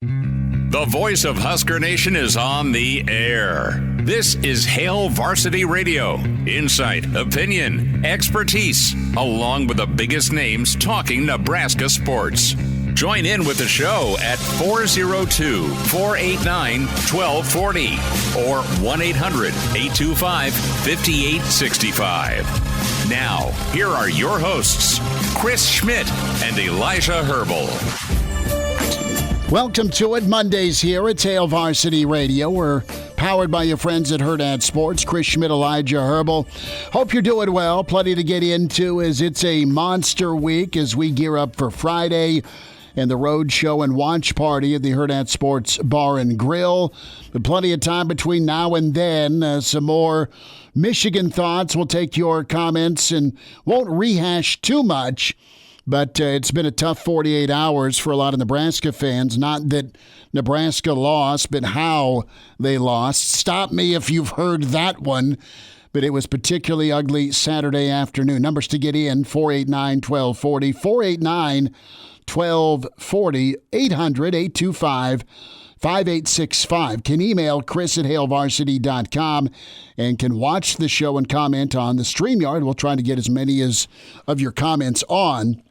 The voice of Husker Nation is on the air. This is Hail Varsity Radio. Insight, opinion, expertise, along with the biggest names talking Nebraska sports. Join in with the show at 402-489-1240 or 1-800-825-5865. Now, here are your hosts, Chris Schmidt and Elijah Herbel. Welcome to it. Mondays here at Hail Varsity Radio. We're powered by your friends at Hurrdat Sports. Chris Schmidt, Elijah Herbel. Hope you're doing well. Plenty to get into as it's a monster week as we gear up for Friday and the road show and watch party at the Hurrdat Sports Bar and Grill. But plenty of time between now and then. Some more Michigan thoughts. We'll take your comments and won't rehash too much. But it's been a tough 48 hours for a lot of Nebraska fans. Not that Nebraska lost, but how they lost. Stop me if you've heard that one. But it was particularly ugly Saturday afternoon. Numbers to get in, 489-1240. 489-1240. 800-825-5865. Can email Chris at HailVarsity.com and can watch the show and comment on the StreamYard. We'll try to get as many of your comments on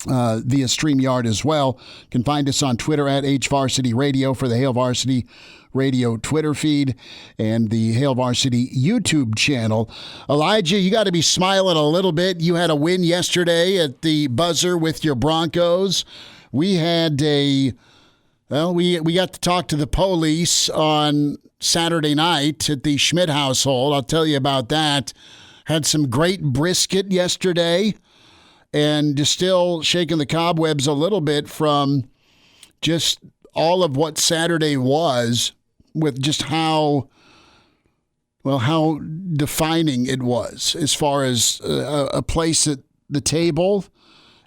via StreamYard as well. You can find us on Twitter at HVarsity Radio for the Hail Varsity Radio Twitter feed and the Hail Varsity YouTube channel. Elijah, you got to be smiling a little bit. You had a win yesterday at the buzzer with your Broncos. We had we got to talk to the police on Saturday night at the Schmidt household. I'll tell you about that. Had some great brisket yesterday. And just still shaking the cobwebs a little bit from just all of what Saturday was with just how defining it was as far as a place at the table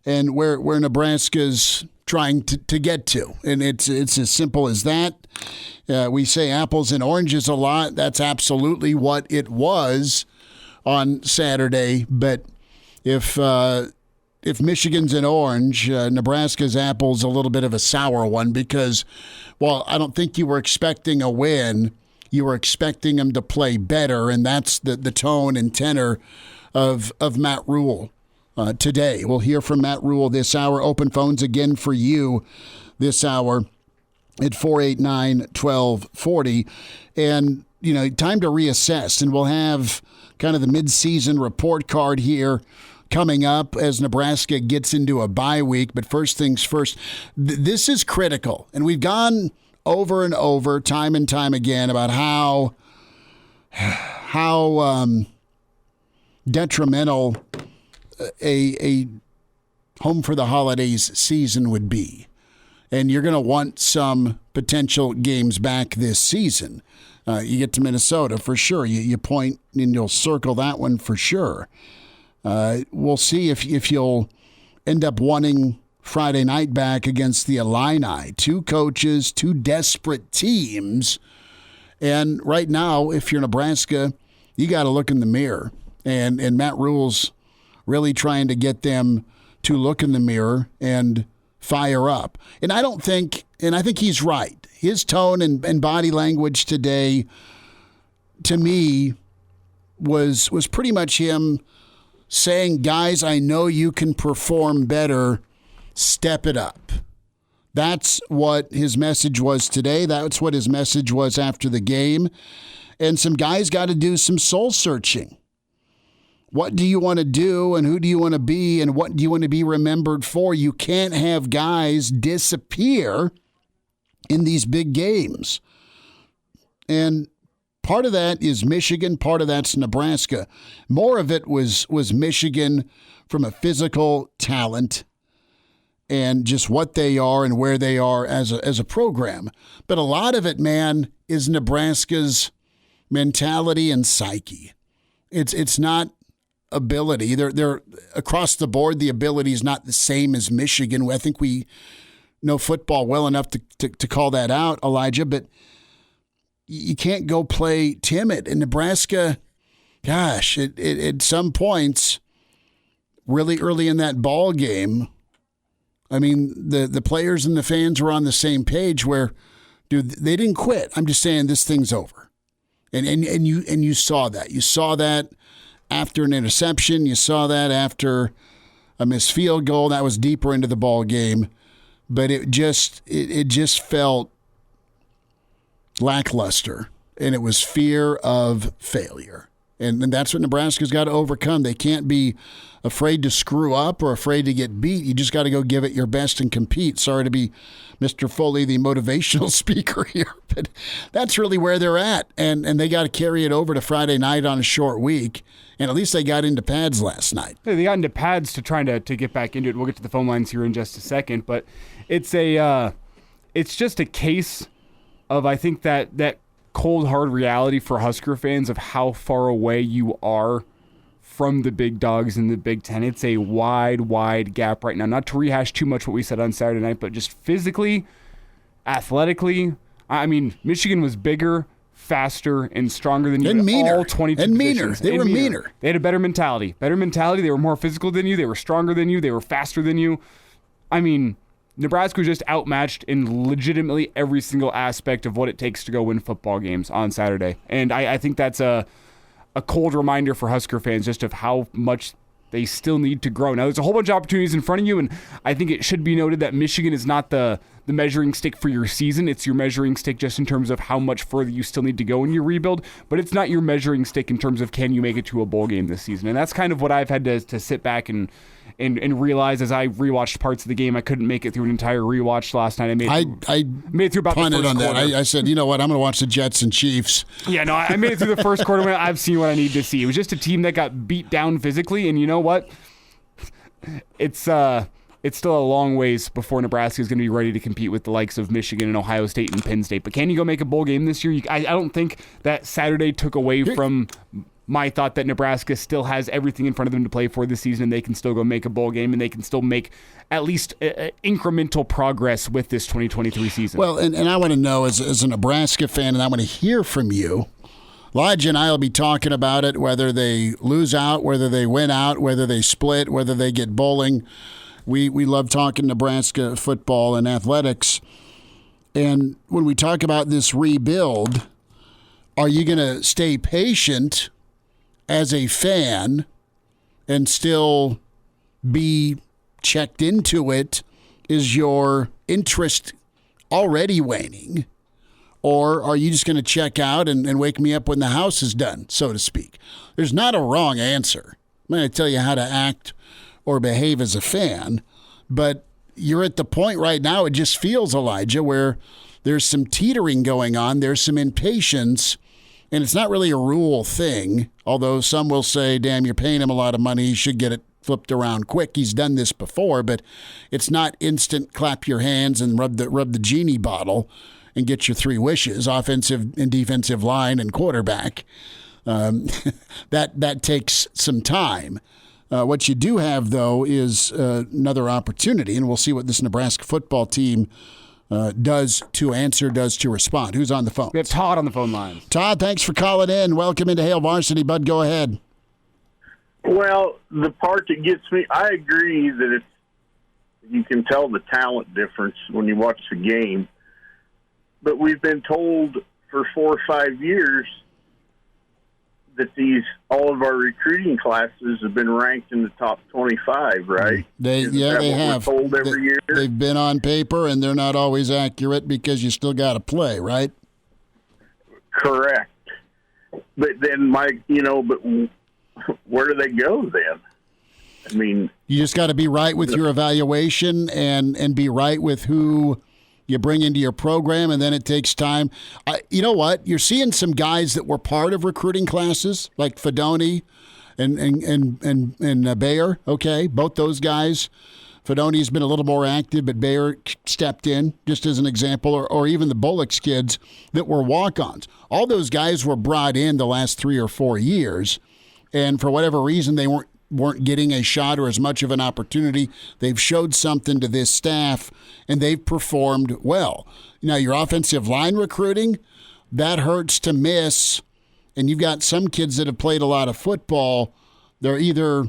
and where Nebraska's trying to get to. And it's as simple as that. We say apples and oranges a lot. That's absolutely what it was on Saturday. But if Michigan's an orange, Nebraska's apple's a little bit of a sour one because, while I don't think you were expecting a win, you were expecting them to play better, and that's the tone and tenor of Matt Rhule today. We'll hear from Matt Rhule this hour. Open phones again for you this hour at 489-1240. And, time to reassess, and we'll have kind of the midseason report card here coming up as Nebraska gets into a bye week. But first things first, this is critical. And we've gone over and over, time and time again, about how detrimental a home for the holidays season would be. And you're going to want some potential games back this season. You get to Minnesota for sure. You point and you'll circle that one for sure. We'll see if you'll end up wanting Friday night back against the Illini. Two coaches, two desperate teams. And right now, if you're Nebraska, you got to look in the mirror. And Matt Rhule's really trying to get them to look in the mirror and fire up. And I think he's right. His tone and body language today, to me, was pretty much him saying, guys, I know you can perform better. Step it up. That's what his message was today. That's what his message was after the game. And some guys got to do some soul searching. What do you want to do, and who do you want to be, and what do you want to be remembered for? You can't have guys disappear in these big games. And part of that is Michigan. Part of that's Nebraska. More of it was Michigan from a physical talent and just what they are and where they are as a program. But a lot of it, man, is Nebraska's mentality and psyche. It's not ability. They're across the board. The ability is not the same as Michigan. I think we know football well enough to call that out, Elijah. But you can't go play timid. In Nebraska, gosh, at some points, really early in that ball game, I mean, the players and the fans were on the same page where, dude, they didn't quit. I'm just saying this thing's over. And you saw that. You saw that after an interception. You saw that after a missed field goal. That was deeper into the ball game. But it just felt lackluster, and it was fear of failure. And that's what Nebraska's got to overcome. They can't be afraid to screw up or afraid to get beat. You just got to go give it your best and compete. Sorry to be Mr. Foley, the motivational speaker here, but that's really where they're at. And they got to carry it over to Friday night on a short week. And at least they got into pads last night. They got into pads to try to get back into it. We'll get to the phone lines here in just a second. But it's just a case of, I think, that cold, hard reality for Husker fans of how far away you are from the big dogs in the Big Ten. It's a wide gap right now. Not to rehash too much what we said on Saturday night, but just physically, athletically, I mean, Michigan was bigger, faster, and stronger than you and meaner. All 22 and positions. They were meaner. They had a better mentality. They were more physical than you. They were stronger than you. They were faster than you. I mean, Nebraska was just outmatched in legitimately every single aspect of what it takes to go win football games on Saturday. And I think that's a cold reminder for Husker fans just of how much they still need to grow. Now, there's a whole bunch of opportunities in front of you, and I think it should be noted that Michigan is not the measuring stick for your season. It's your measuring stick just in terms of how much further you still need to go in your rebuild, but it's not your measuring stick in terms of can you make it to a bowl game this season. And that's kind of what I've had to sit back and realize as I rewatched parts of the game. I couldn't make it through an entire rewatch last night. I made it through about the first on quarter. that. I said, you know what, I'm going to watch the Jets and Chiefs. Yeah, no, I made it through the first quarter. I've seen what I need to see. It was just a team that got beat down physically, and you know what? It's still a long ways before Nebraska is going to be ready to compete with the likes of Michigan and Ohio State and Penn State. But can you go make a bowl game this year? I don't think that Saturday took away from my thought that Nebraska still has everything in front of them to play for this season, and they can still go make a bowl game, and they can still make at least incremental progress with this 2023 season. Well, and I want to know, as a Nebraska fan, and I want to hear from you, Elijah and I will be talking about it, whether they lose out, whether they win out, whether they split, whether they get bowling. We love talking Nebraska football and athletics. And when we talk about this rebuild, are you going to stay patient as a fan and still be checked into it? Is your interest already waning? Or are you just going to check out and wake me up when the house is done, so to speak? There's not a wrong answer. I'm going to tell you how to act or behave as a fan, but you're at the point right now, it just feels, Elijah, where there's some teetering going on. There's some impatience, and it's not really a Rhule thing, although some will say, damn, you're paying him a lot of money. He should get it flipped around quick. He's done this before, but it's not instant clap your hands and rub the genie bottle and get your three wishes, offensive and defensive line and quarterback. That takes some time. What you do have, though, is another opportunity, and we'll see what this Nebraska football team does to answer, does to respond. Who's on the phone? We have Todd on the phone line. Todd, thanks for calling in. Welcome into Hail Varsity, bud. Go ahead. Well, the part that gets me, I agree that you can tell the talent difference when you watch the game. But we've been told for 4 or 5 years that all of our recruiting classes have been ranked in the top 25, right? They have. We're told every year? They've been on paper, and they're not always accurate because you still got to play, right? Correct. But then, but where do they go then? I mean, you just got to be right with your evaluation and be right with who you bring into your program, and then it takes time. You know what? You're seeing some guys that were part of recruiting classes, like Fedoni and Bayer. Okay, both those guys. Fedoni's been a little more active, but Bayer stepped in, just as an example, or even the Bullocks kids that were walk-ons. All those guys were brought in the last 3 or 4 years, and for whatever reason, they weren't getting a shot or as much of an opportunity. They've showed something to this staff, and they've performed well. Now, your offensive line recruiting, that hurts to miss, and you've got some kids that have played a lot of football. They're either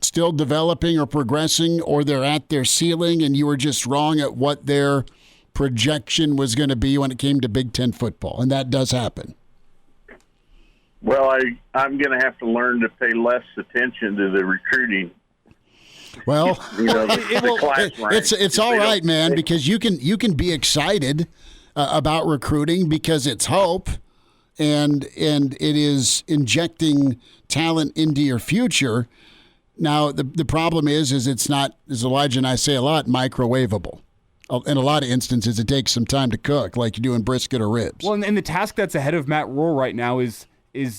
still developing or progressing, or they're at their ceiling and you were just wrong at what their projection was going to be when it came to Big Ten football, and that does happen? Well, I'm going to have to learn to pay less attention to the recruiting. Well, the class rank. It's all right, man, because you can be excited about recruiting because it's hope, and it is injecting talent into your future. Now, the problem is it's not, as Elijah and I say a lot, microwavable. In a lot of instances, it takes some time to cook, like you're doing brisket or ribs. Well, and the task that's ahead of Matt Rhule right now is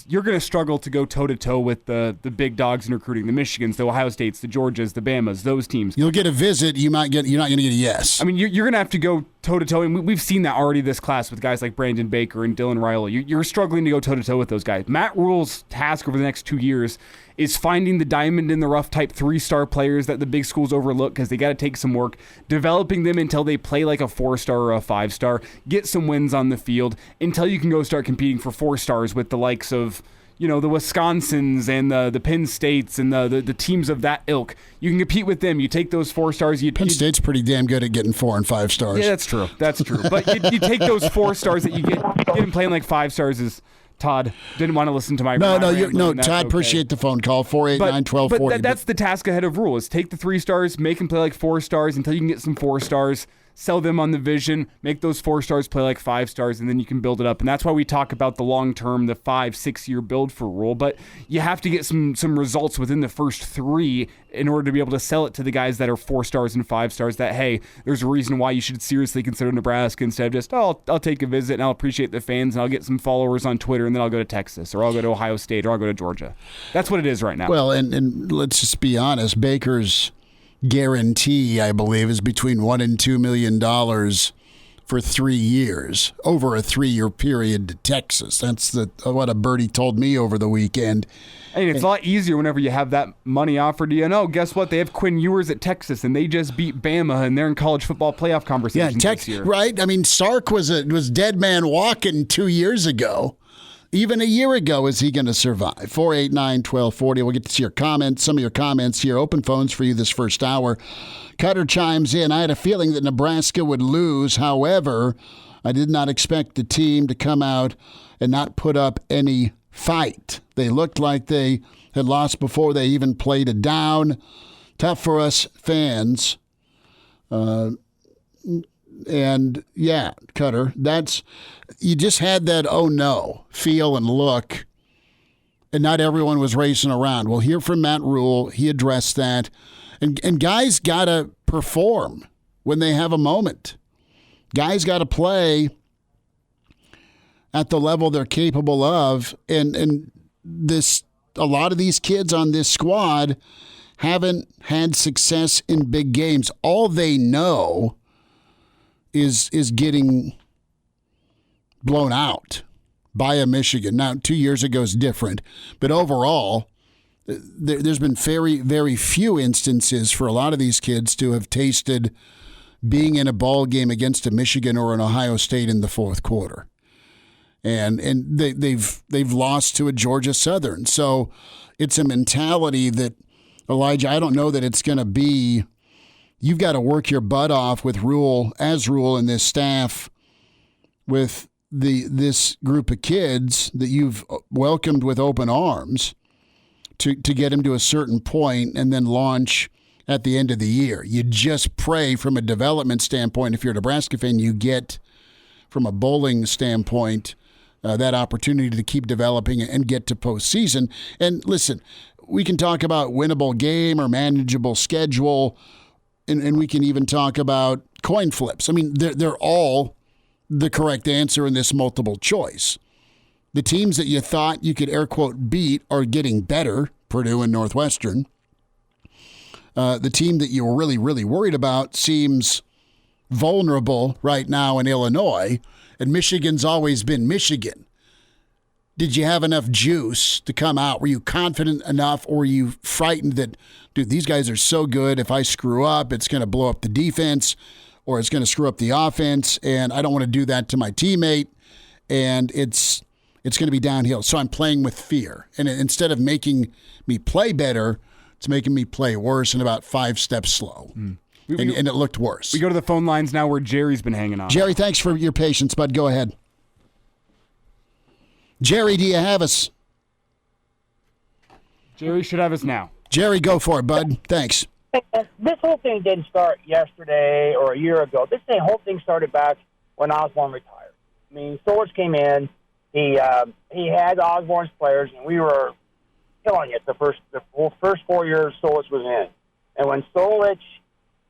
you're going to struggle to go toe-to-toe with the big dogs in recruiting, the Michigans, the Ohio States, the Georgias, the Bamas, those teams. You'll get a visit. You're not going to get a yes. I mean, you're going to have to go toe-to-toe, and we've seen that already this class with guys like Brandon Baker and Dylan Rhule. You're struggling to go toe-to-toe with those guys. Matt Rhule's task over the next 2 years is finding the diamond in the rough type 3-star players that the big schools overlook because they got to take some work, developing them until they play like a 4-star or a 5-star, get some wins on the field until you can go start competing for 4 stars with the likes of, the Wisconsins and the Penn States and the teams of that ilk. You can compete with them. You take those 4 stars. Penn State's pretty damn good at getting 4 and 5 stars. Yeah, that's true. That's true. But you take those 4 stars that you get them playing like 5 stars is. Todd didn't want to listen to my No, Todd, okay. Appreciate the phone call, 489-1240. But that's the task ahead of Rhule, is take the 3 stars, make them play like 4 stars until you can get some 4 stars, sell them on the vision, make those 4 stars play like 5 stars, and then you can build it up. And that's why we talk about the long-term, the 5-6 year build for Rhule. But you have to get some results within the first 3 in order to be able to sell it to the guys that are 4 stars and 5 stars that, hey, there's a reason why you should seriously consider Nebraska instead of just, I'll take a visit and I'll appreciate the fans and I'll get some followers on Twitter and then I'll go to Texas or I'll go to Ohio State or I'll go to Georgia. That's what it is right now. Well, and let's just be honest, Baker's guarantee, I believe, is between $1 and $2 million for 3 years, over a 3-year period to Texas. That's what a birdie told me over the weekend. And it's a lot easier whenever you have that money offered to you. Guess what? They have Quinn Ewers at Texas, and they just beat Bama, and they're in college football playoff conversations this year. Right? I mean, Sark was dead man walking 2 years ago. Even a year ago, is he going to survive? 489-1240. We'll get to see your comments, some of your comments here. Open phones for you this first hour. Cutter chimes in. I had a feeling that Nebraska would lose. However, I did not expect the team to come out and not put up any fight. They looked like they had lost before they even played a down. Tough for us fans. And yeah, Cutter, you just had that oh no feel and look, and not everyone was racing around. We'll hear from Matt Rhule. He addressed that, and guys gotta perform when they have a moment. Guys gotta play at the level they're capable of, and a lot of these kids on this squad haven't had success in big games. All they know is getting blown out by a Michigan. Now, 2 years ago is different, but overall, there's been very, very few instances for a lot of these kids to have tasted being in a ball game against a Michigan or an Ohio State in the fourth quarter, and they've lost to a Georgia Southern. So it's a mentality that, Elijah, I don't know that it's going to be. You've got to work your butt off with Rhule and this staff, with this group of kids that you've welcomed with open arms to get them to a certain point and then launch at the end of the year. You just pray from a development standpoint. If you're a Nebraska fan, you get, from a bowling standpoint, that opportunity to keep developing and get to postseason. And listen, we can talk about winnable game or manageable schedule. And we can even talk about coin flips. I mean, they're all the correct answer in this multiple choice. The teams that you thought you could air quote beat are getting better, Purdue and Northwestern. The team that you were really, really worried about seems vulnerable right now in Illinois, and Michigan's always been Michigan. Did you have enough juice to come out? Were you confident enough, or were you frightened that, dude, these guys are so good, if I screw up, it's going to blow up the defense or it's going to screw up the offense, and I don't want to do that to my teammate, and it's going to be downhill. So I'm playing with fear. And instead of making me play better, It's making me play worse and about 5 steps slow. And it looked worse. We go to the phone lines now where Jerry's been hanging on. Jerry, thanks for your patience, bud. Go ahead. Jerry, do you have us? Jerry should have us now. Jerry, go for it, bud. Thanks. This whole thing didn't start yesterday or a year ago. Whole thing started back when Osborne retired. I mean, Solich came in. He had Osborne's players, and we were killing it the first 4 years Solich was in. And when Solich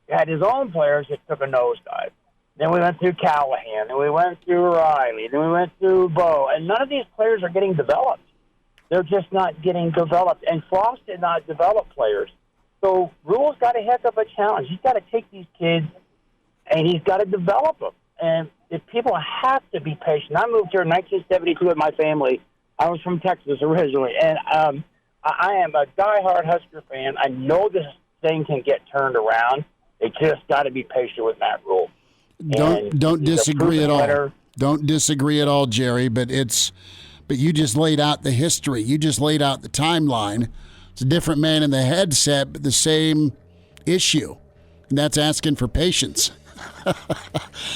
had his own players, it took a nosedive. Then we went through Callahan, and we went through Riley, then we went through Bo, and none of these players are getting developed. They're just not getting developed. And Frost did not develop players. So Rhule's got a heck of a challenge. He's got to take these kids, and he's got to develop them. And if people have to be patient. I moved here in 1972 with my family. I was from Texas originally, and I am a diehard Husker fan. I know this thing can get turned around. They just got to be patient with Matt Rhule. Don't disagree at all. Don't disagree at all, Jerry. But you just laid out the history. You just laid out the timeline. It's a different man in the headset, but the same issue, and that's asking for patience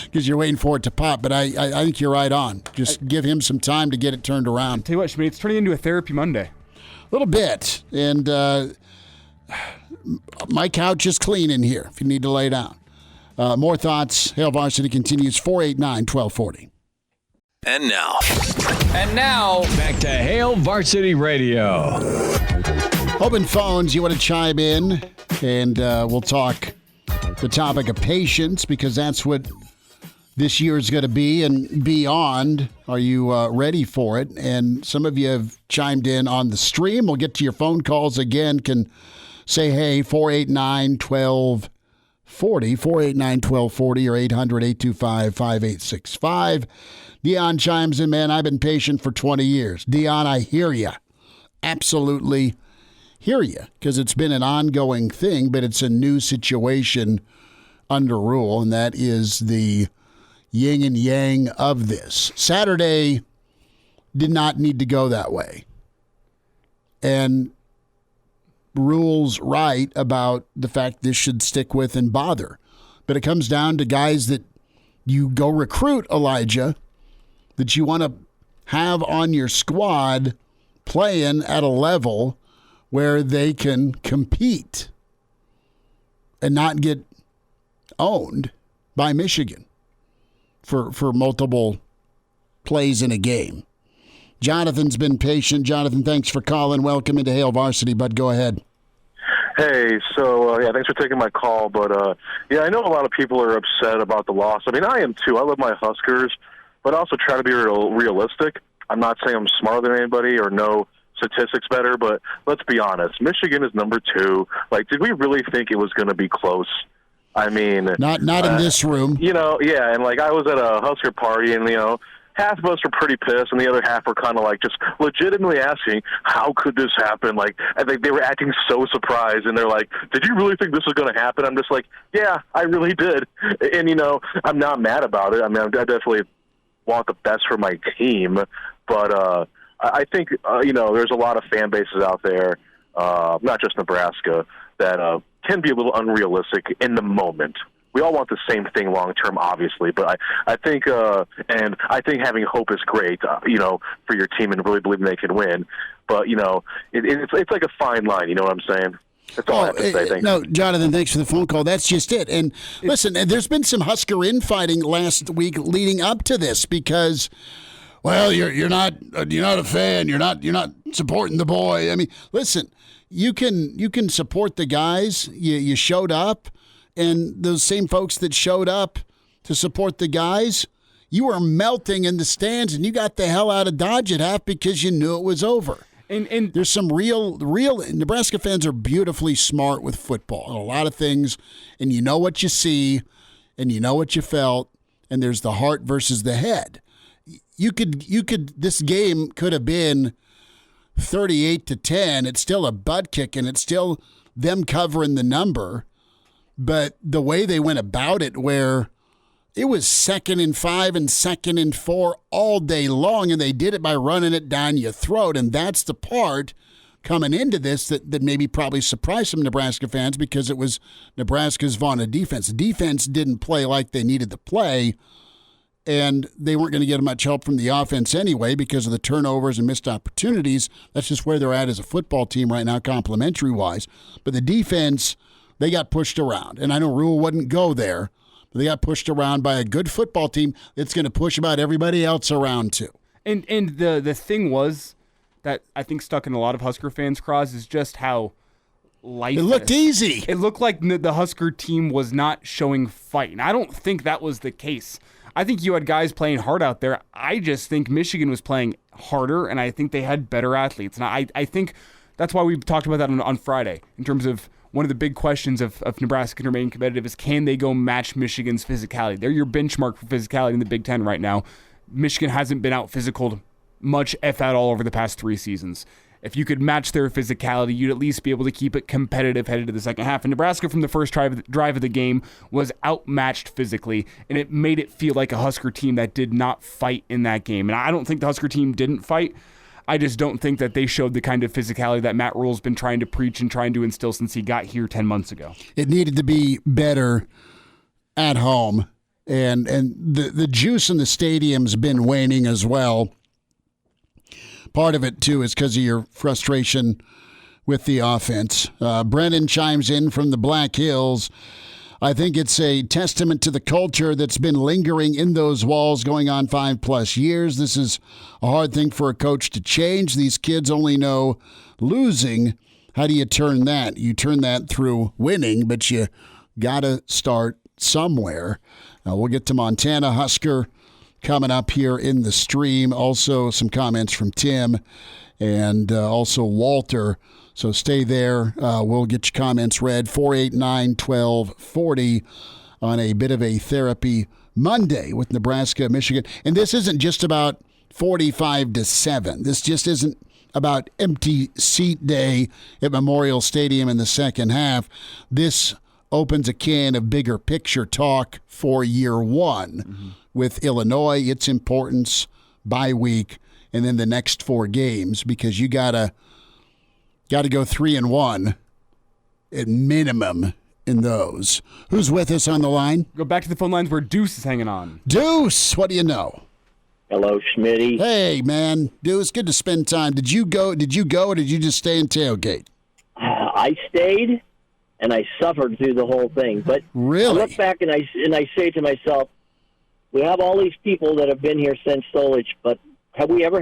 because you're waiting for it to pop. But I think you're right on. Just give him some time to get it turned around. Tell you what, Schmidt, it's turning into a therapy Monday. A little bit, and my couch is clean in here if you need to lay down. More thoughts. Hail Varsity continues 489-1240. And now, back to Hail Varsity Radio. Open phones, you want to chime in, and we'll talk the topic of patience because that's what this year is going to be and beyond. Are you ready for it? And some of you have chimed in on the stream. We'll get to your phone calls again. Can say, hey, 489-1240, 489-1240 or 800-825-5865. Dion chimes in, man, I've been patient for 20 years. Dion, I hear you. Absolutely hear you, because it's been an ongoing thing, but it's a new situation under Rhule, and that is the yin and yang of this. Saturday did not need to go that way. And Rhule's right about the fact this should stick with and bother. But it comes down to guys that you go recruit, Elijah, that you want to have on your squad playing at a level where they can compete and not get owned by Michigan for multiple plays in a game. Jonathan's been patient. Jonathan, thanks for calling. Welcome into Hail Varsity, bud. Go ahead. Hey, so, thanks for taking my call. But, I know a lot of people are upset about the loss. I mean, I am too. I love my Huskers, but I also try to be realistic. I'm not saying I'm smarter than anybody or know statistics better, but let's be honest. Michigan is number 2. Like, did we really think it was going to be close? I mean, not in this room. And I was at a Husker party, and half of us were pretty pissed, and the other half were kind of like just legitimately asking, how could this happen? Like, I think they were acting so surprised, and they're like, did you really think this was going to happen? I'm just like, yeah, I really did. And, I'm not mad about it. I mean, I definitely want the best for my team, but I think, there's a lot of fan bases out there, not just Nebraska, that can be a little unrealistic in the moment. We all want the same thing long term, obviously, but I think having hope is great, for your team and really believing they can win. But it's like a fine line. You know what I'm saying? That's all I have to say. Thanks. No, Jonathan, thanks for the phone call. That's just it. And listen, there's been some Husker infighting last week leading up to this because, well, you're not a fan. You're not supporting the boy. I mean, listen, you can support the guys. You showed up. And those same folks that showed up to support the guys, you were melting in the stands, and you got the hell out of Dodge at half because you knew it was over. And there's some real Nebraska fans are beautifully smart with football and a lot of things, and you know what you see, and you know what you felt, and there's the heart versus the head. You could this game could have been 38-10. It's still a butt kick, and it's still them covering the number. But the way they went about it, where it was 2nd and 5 and 2nd and 4 all day long, and they did it by running it down your throat, and that's the part coming into this that maybe probably surprised some Nebraska fans because it was Nebraska's vaunted defense. The defense didn't play like they needed to play, and they weren't going to get much help from the offense anyway because of the turnovers and missed opportunities. That's just where they're at as a football team right now, complimentary-wise. But the defense, they got pushed around. And I know Rhule wouldn't go there, but they got pushed around by a good football team that's going to push about everybody else around too. And the thing was that I think stuck in a lot of Husker fans' craws is just how lifeless. It looked easy. It looked like the Husker team was not showing fight. And I don't think that was the case. I think you had guys playing hard out there. I just think Michigan was playing harder, and I think they had better athletes. And I think that's why we talked about that on Friday in terms of one of the big questions of Nebraska can remain competitive is can they go match Michigan's physicality? They're your benchmark for physicality in the Big Ten right now. Michigan hasn't been out-physicaled much, if at all, over the past 3 seasons. If you could match their physicality, you'd at least be able to keep it competitive headed to the second half. And Nebraska, from the first drive of the game, was outmatched physically, and it made it feel like a Husker team that did not fight in that game. And I don't think the Husker team didn't fight. I just don't think that they showed the kind of physicality that Matt Rhule's been trying to preach and trying to instill since he got here 10 months ago. It needed to be better at home, and the juice in the stadium's been waning as well. Part of it, too, is because of your frustration with the offense. Brennan chimes in from the Black Hills. I think it's a testament to the culture that's been lingering in those walls going on 5+ years. This is a hard thing for a coach to change. These kids only know losing. How do you turn that? You turn that through winning, but you got to start somewhere. We'll get to Montana Husker coming up here in the stream. Also some comments from Tim and also Walter. So stay there. We'll get your comments read. 489-1240 on a bit of a therapy Monday with Nebraska-Michigan. And this isn't just about 45-7. This just isn't about empty seat day at Memorial Stadium in the second half. This opens a can of bigger picture talk for year one with Illinois, its importance, bye week, and then the next 4 games, because you gotta go 3-1 at minimum in those. Who's with us on the line? Go back to the phone lines where Deuce is hanging on. Deuce, what do you know? Hello, Schmitty. Hey, man. Deuce, good to spend time. Did you go, or did you just stay in tailgate? I stayed, and I suffered through the whole thing. But really? I look back and I say to myself, we have all these people that have been here since Solich, but have we ever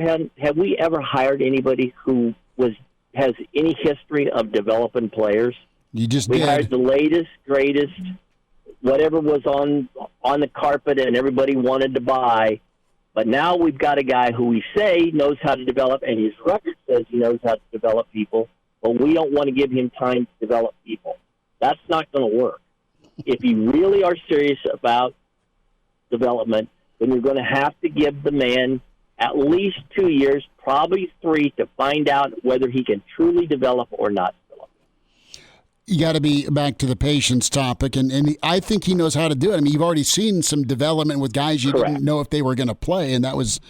hired anybody who has any history of developing players? You just we did. hired the latest, greatest, whatever was on the carpet and everybody wanted to buy. But now we've got a guy who we say knows how to develop, and his record says he knows how to develop people, but we don't want to give him time to develop people. That's not going to work. If you really are serious about development, then you're going to have to give the man at least 2 years, probably 3, to find out whether he can truly develop or not develop. You got to be back to the patience topic, and I think he knows how to do it. I mean, you've already seen some development with guys you didn't know if they were going to play, and that was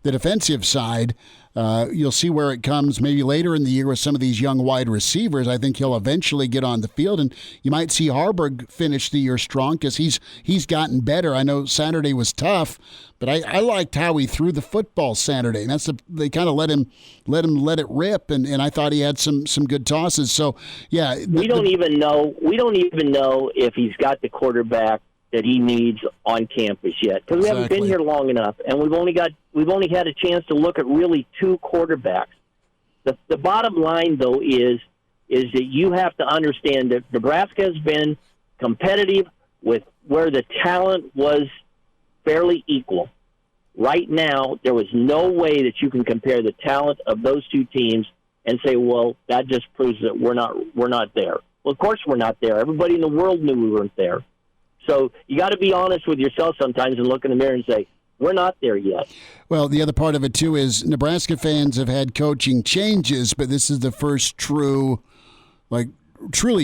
the defensive side. You'll see where it comes maybe later in the year with some of these young wide receivers. I think he'll eventually get on the field, and you might see Harburg finish the year strong because he's gotten better. I know Saturday was tough, but I liked how he threw the football Saturday, and they kind of let him let it rip, and I thought he had some good tosses. So yeah, we don't even know if he's got the quarterback that he needs on campus yet, because we haven't been here long enough, and we've only had a chance to look at really 2 quarterbacks. The bottom line, though, is that you have to understand that Nebraska has been competitive with where the talent was fairly equal. Right now, there was no way that you can compare the talent of those 2 teams and say, well, that just proves that we're not there. Well, of course we're not there. Everybody in the world knew we weren't there. So you got to be honest with yourself sometimes and look in the mirror and say, we're not there yet. Well, the other part of it, too, is Nebraska fans have had coaching changes, but this is the first truly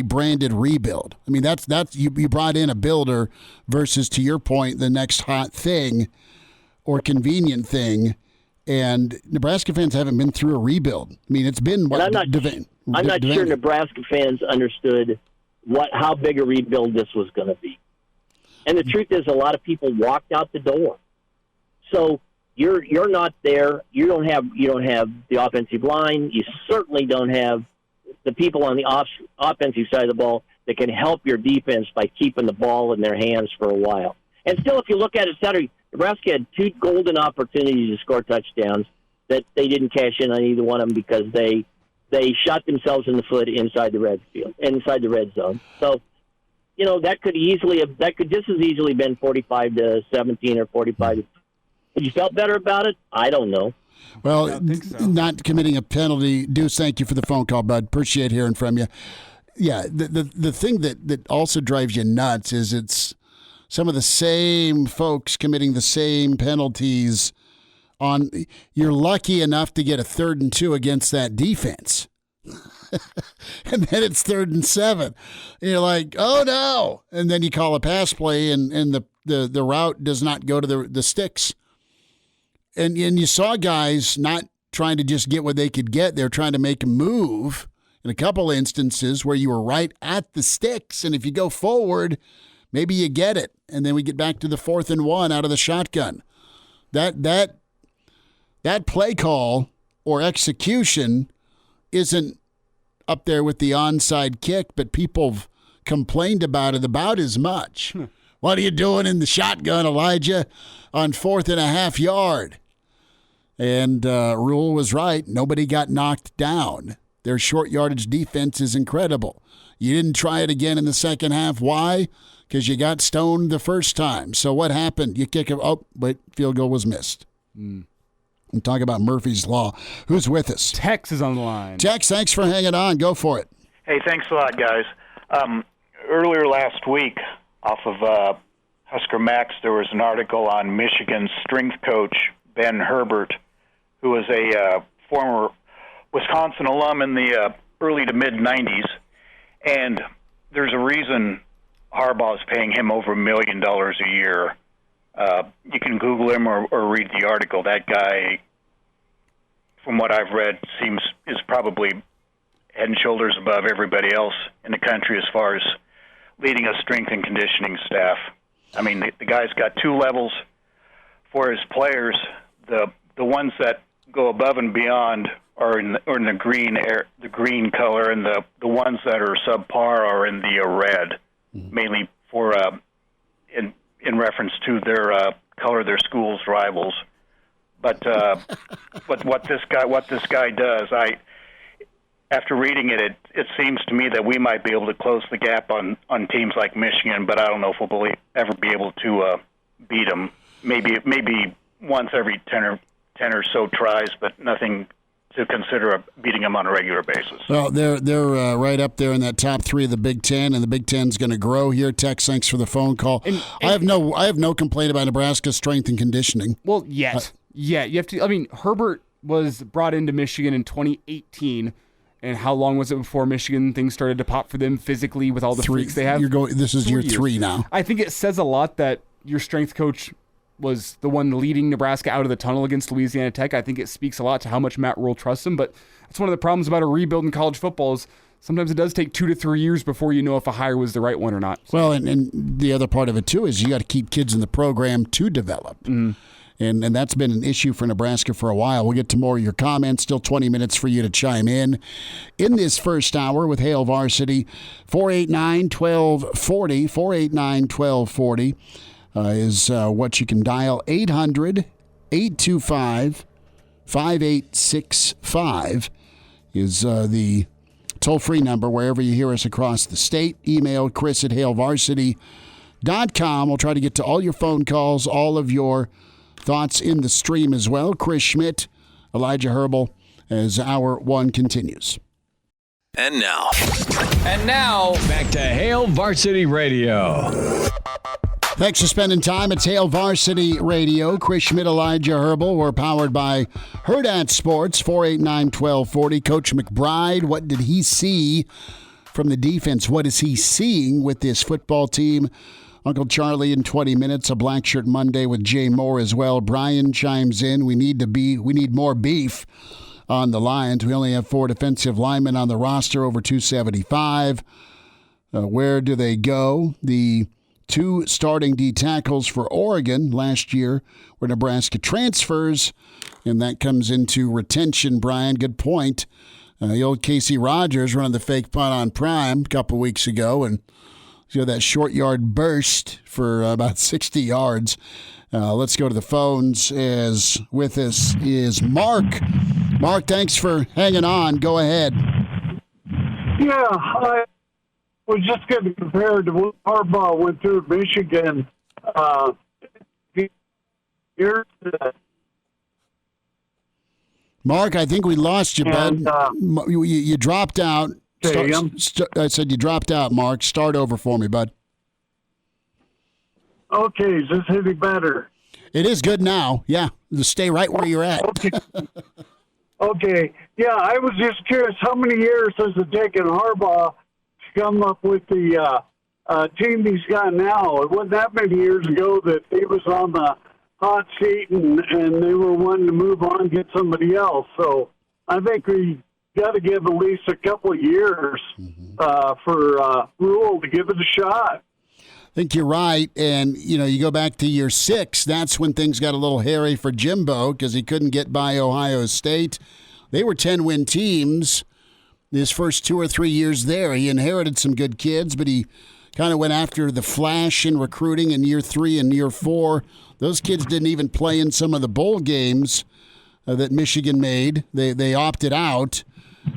branded rebuild. I mean, that's you brought in a builder versus, to your point, the next hot thing or convenient thing. And Nebraska fans haven't been through a rebuild. I mean, it's been what? I'm not sure Nebraska fans understood how big a rebuild this was going to be. And the truth is, a lot of people walked out the door. So you're not there. You don't have the offensive line. You certainly don't have the people on the offensive side of the ball that can help your defense by keeping the ball in their hands for a while. And still, if you look at it Saturday, Nebraska had 2 golden opportunities to score touchdowns that they didn't cash in on either one of them because they shot themselves in the foot inside the red zone. So, that could just as easily been 45-17 or 45. Have you felt better about it? I don't know. Well, not committing a penalty. Deuce, thank you for the phone call, bud. Appreciate hearing from you. Yeah, the thing that also drives you nuts is it's some of the same folks committing the same penalties on. You're lucky enough to get a 3rd and 2 against that defense. And then it's 3rd and 7. And you're like, oh no. And then you call a pass play and the route does not go to the sticks. And you saw guys not trying to just get what they could get. They're trying to make a move in a couple instances where you were right at the sticks. And if you go forward, maybe you get it. And then we get back to the 4th and 1 out of the shotgun. That play call or execution isn't up there with the onside kick, but people have complained about it about as much. What are you doing in the shotgun, Elijah, on 4th and a half yard? And Rhule was right. Nobody got knocked down. Their short yardage defense is incredible. You didn't try it again in the second half. Why? Because you got stoned the first time. So what happened? You kick it. Oh, wait, field goal was missed. And talk about Murphy's Law. Who's with us? Tex is on the line. Tex, thanks for hanging on. Go for it. Hey, thanks a lot, guys. Earlier last week, off of Husker Max, there was an article on Michigan's strength coach, Ben Herbert, who was a former Wisconsin alum in the early to mid-'90s. And there's a reason Harbaugh is paying him over $1 million a year. You can Google him or read the article. That guy, from what I've read, is probably head and shoulders above everybody else in the country as far as leading a strength and conditioning staff. I mean, the guy's got 2 levels for his players. The ones that go above and beyond are in the green color, and the ones that are subpar are in the red, mainly for in reference to their color their school's rivals. But what this guy does, after reading it seems to me that we might be able to close the gap on teams like Michigan, but I don't know if we'll ever be able to beat them. Maybe once every 10 or so tries, but nothing to consider beating them on a regular basis. Well, they're right up there in that top 3 of the Big Ten, and the Big Ten's going to grow here. Tex, thanks for the phone call. I have no complaint about Nebraska's strength and conditioning. Well, yes, you have to. I mean, Herbert was brought into Michigan in 2018. And how long was it before Michigan things started to pop for them physically with all the freaks they have? This is year 3 now. I think it says a lot that your strength coach was the one leading Nebraska out of the tunnel against Louisiana Tech. I think it speaks a lot to how much Matt Rhule trusts him. But that's one of the problems about a rebuild in college football is sometimes it does take 2 to 3 years before you know if a hire was the right one or not. Well, and the other part of it, too, is you got to keep kids in the program to develop. And that's been an issue for Nebraska for a while. We'll get to more of your comments. Still 20 minutes for you to chime in this first hour with Hail Varsity. 489-1240. 489-1240 is what you can dial. 800-825-5865 is the toll-free number wherever you hear us across the state. Email chris@hailvarsity.com. We'll try to get to all your phone calls, all of your thoughts in the stream as well. Chris Schmidt, Elijah Herbel, as Hour 1 continues. And now, back to Hail Varsity Radio. Thanks for spending time. It's Hail Varsity Radio. Chris Schmidt, Elijah Herbel. We're powered by Hurrdat Sports, 489-1240. Coach McBride, what did he see from the defense? What is he seeing with this football team Uncle Charlie in 20 minutes, a Blackshirt Monday with Jay Moore as well. Brian chimes in. We need more beef on the Lions. We only have 4 defensive linemen on the roster over 275. Where do they go? The 2 starting D tackles for Oregon last year were Nebraska transfers, and that comes into retention, Brian. Good point. The old Casey Rogers running the fake punt on Prime a couple weeks ago, and that short yard burst for about 60 yards. Let's go to the phones. As with us is Mark. Mark, thanks for hanging on. Go ahead. Yeah, I was just going to compare to what Harbaugh went through at Michigan. Mark, I think we lost you, bud. You dropped out. I said you dropped out, Mark. Start over for me, bud. Okay, is this any better? It is good now. Yeah, just stay right where you're at. Okay. Okay. Yeah, I was just curious, how many years has it taken Harbaugh to come up with the team he's got now? It wasn't that many years ago that he was on the hot seat and they were wanting to move on and get somebody else. So I think we got to give at least a couple of years for Rhule to give it a shot. I think you're right. And, you go back to year 6, that's when things got a little hairy for Jimbo because he couldn't get by Ohio State. They were 10-win teams his first 2 or 3 years there. He inherited some good kids, but he kind of went after the flash in recruiting in year 3 and year 4. Those kids didn't even play in some of the bowl games that Michigan made. They opted out,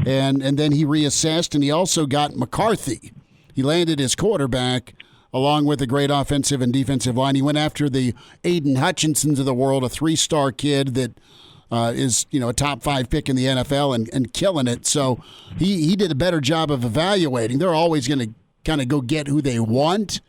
and then he reassessed, and he also got McCarthy. He landed his quarterback along with a great offensive and defensive line. He went after the Aiden Hutchinsons of the world, a 3-star kid that is a top 5 pick in the NFL and killing it. So he did a better job of evaluating. They're always going to kind of go get who they want,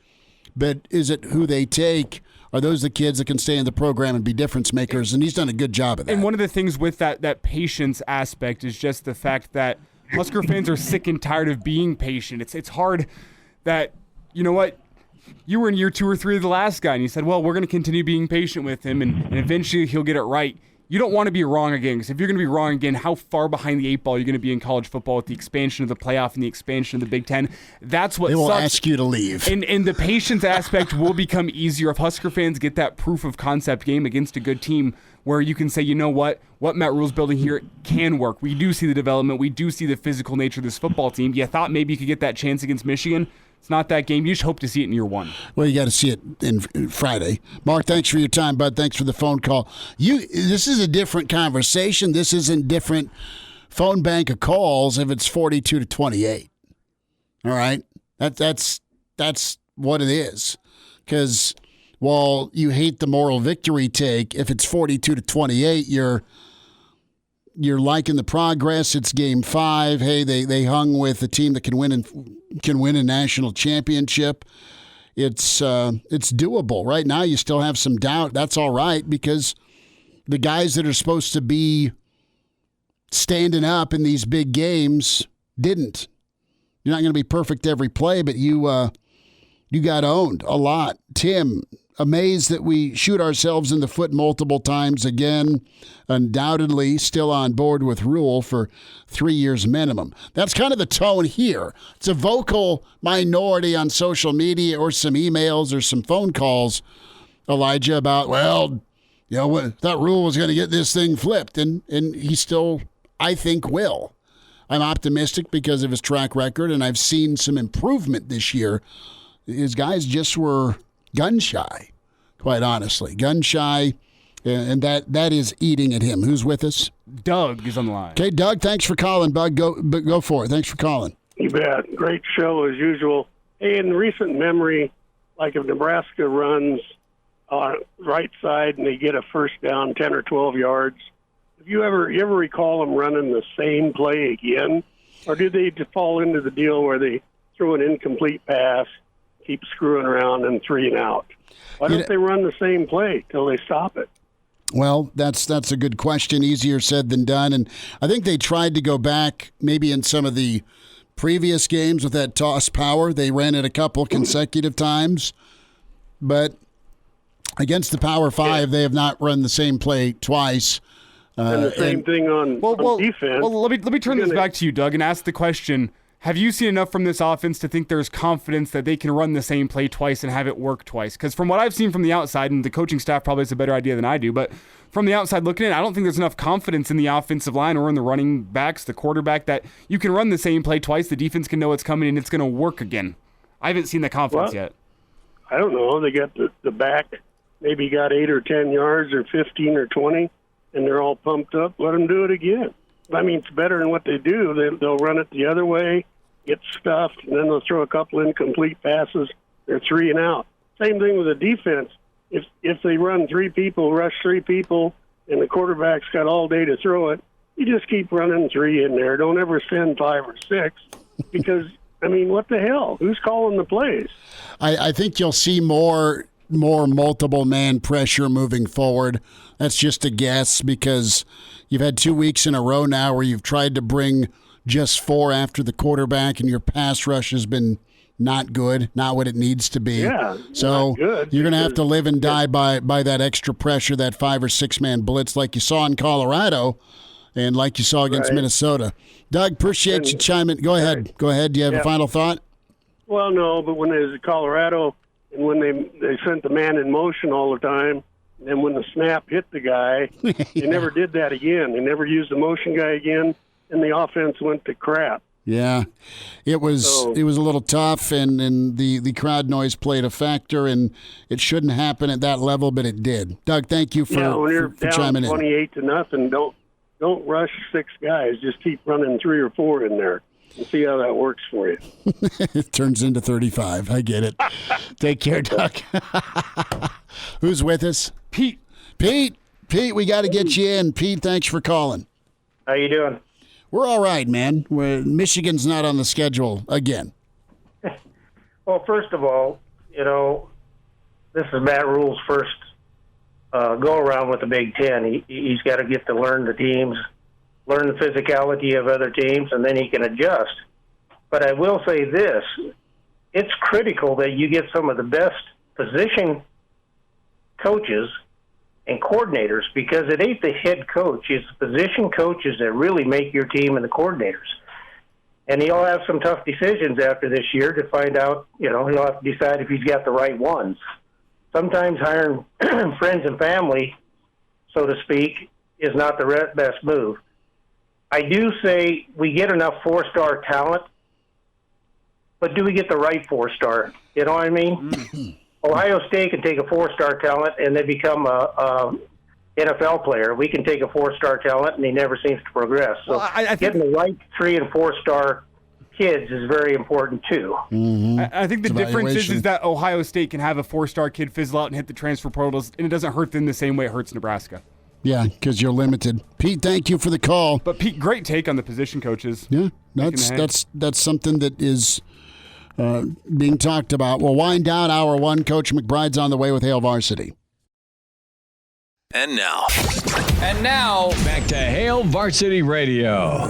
but is it who they take? Are those the kids that can stay in the program and be difference makers? And he's done a good job of that. And one of the things with that patience aspect is just the fact that Husker fans are sick and tired of being patient. It's hard that, you were in year 2 or 3 of the last guy, and you said, well, we're going to continue being patient with him, and eventually he'll get it right. You don't want to be wrong again, because if you're going to be wrong again, how far behind the 8 ball are you going to be in college football with the expansion of the playoff and the expansion of the Big Ten? That's what they will sucks. Ask you to leave. And the patience aspect will become easier if Husker fans get that proof of concept game against a good team where you can say, you know what Matt Rhule's building here can work. We do see the development. We do see the physical nature of this football team. You thought maybe you could get that chance against Michigan. It's not that game. You just hope to see it in year 1. Well, you got to see it in Friday. Mark, thanks for your time, bud. Thanks for the phone call. This is a different conversation. This isn't different phone bank of calls if it's 42-28. All right? That's what it is. Because while you hate the moral victory take, if it's 42-28, you're liking the progress. It's game 5. Hey, they hung with a team that can win a national championship. It's doable. Right now, you still have some doubt. That's all right because the guys that are supposed to be standing up in these big games didn't. You're not going to be perfect every play, but you got owned a lot. Tim, amazed that we shoot ourselves in the foot multiple times again. Undoubtedly still on board with Rhule for 3 years minimum. That's kind of the tone here. It's a vocal minority on social media or some emails or some phone calls, Elijah, about, that Rhule was going to get this thing flipped. And he still, I think, will. I'm optimistic because of his track record, and I've seen some improvement this year. His guys just were gun-shy, quite honestly. Gun-shy, and that is eating at him. Who's with us? Doug is on the line. Okay, Doug, thanks for calling, bud. Go for it. Thanks for calling. You bet. Great show as usual. Hey, in recent memory, like if Nebraska runs on right side and they get a first down 10 or 12 yards, you ever recall them running the same play again? Or do they fall into the deal where they throw an incomplete pass, keep screwing around, and 3 and out? Why don't they run the same play till they stop it? Well, that's a good question. Easier said than done. And I think they tried to go back maybe in some of the previous games with that toss power. They ran it a couple consecutive times. but against the Power Five, they have not run the same play twice. And the same thing on defense. Well, let me turn this back to you, Doug, and ask the question. Have you seen enough from this offense to think there's confidence that they can run the same play twice and have it work twice? Because from what I've seen from the outside, and the coaching staff probably has a better idea than I do, but from the outside looking in, I don't think there's enough confidence in the offensive line or in the running backs, the quarterback, that you can run the same play twice, the defense can know it's coming, and it's going to work again. I haven't seen the confidence yet. I don't know. They got the back, maybe got 8 or 10 yards or 15 or 20, and they're all pumped up. Let them do it again. I mean, it's better than what they do. They'll run it the other way, get stuffed, and then they'll throw a couple incomplete passes. They're 3 and out. Same thing with the defense. If they run 3 people, rush 3 people, and the quarterback's got all day to throw it, you just keep running 3 in there. Don't ever send 5 or 6 because, I mean, what the hell? Who's calling the plays? I think you'll see more multiple man pressure moving forward. That's just a guess because you've had 2 weeks in a row now where you've tried to bring just 4 after the quarterback, and your pass rush has been not good, not what it needs to be. Yeah, so you're going to have to live and die by that extra pressure, that 5 or 6 man blitz, like you saw in Colorado, and like you saw against Minnesota. Doug, appreciate you chiming. Go ahead. Go ahead. Do you have a final thought? Well, no, but when there's Colorado, and when they sent the man in motion all the time, and then when the snap hit the guy, they never did that again. They never used the motion guy again. And the offense went to crap. Yeah, it was a little tough, and the crowd noise played a factor, and it shouldn't happen at that level, but it did. Doug, thank you for, when you're for down chiming in. 28-0, don't rush 6 guys. Just keep running 3 or 4 in there and see how that works for you. It turns into 35. I get it. Take care, Doug. Who's with us? Pete, we got to get you in. Pete, thanks for calling. How you doing? We're all right, man. Michigan's not on the schedule again. Well, first of all, this is Matt Rhule's first go-around with the Big Ten. He's got to get to learn the teams, learn the physicality of other teams, and then he can adjust. But I will say this. It's critical that you get some of the best position coaches and coordinators, because it ain't the head coach. It's the position coaches that really make your team and the coordinators. And he'll have some tough decisions after this year to find out, he'll have to decide if he's got the right ones. Sometimes hiring friends and family, so to speak, is not the best move. I do say we get enough 4-star talent, but do we get the right 4-star? You know what I mean? Mm-hmm. Ohio State can take a 4-star talent and they become a NFL player. We can take a 4-star talent and he never seems to progress. So I think getting the right 3- and 4-star kids is very important too. Mm-hmm. I think the difference is that Ohio State can have a 4-star kid fizzle out and hit the transfer portals, and it doesn't hurt them the same way it hurts Nebraska. Yeah, because you're limited. Pete, thank you for the call. But Pete, great take on the position coaches. Yeah, that's something that is being talked about. We'll wind down hour 1. Coach McBride's on the way with Hail Varsity. And now, back to Hail Varsity Radio.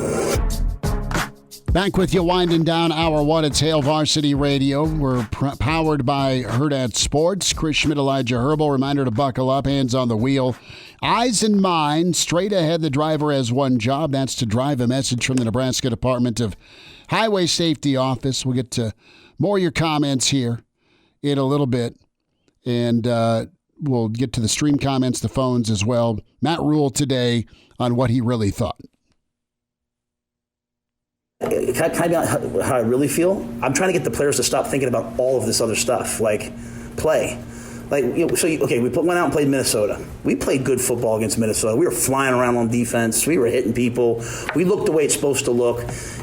Back with you, winding down hour 1. It's Hail Varsity Radio. We're powered by Hurrdat Sports. Chris Schmidt, Elijah Herbel. Reminder to buckle up, hands on the wheel. Eyes in mind, straight ahead, the driver has one job. That's to drive. A message from the Nebraska Department of Highway Safety Office. We'll get to more of your comments here in a little bit. And we'll get to the stream comments, the phones as well. Matt Rhule today on what he really thought. Can I be honest how I really feel? I'm trying to get the players to stop thinking about all of this other stuff, like play. We went out and played Minnesota. We played good football against Minnesota. We were flying around on defense. We were hitting people. We looked the way it's supposed to look.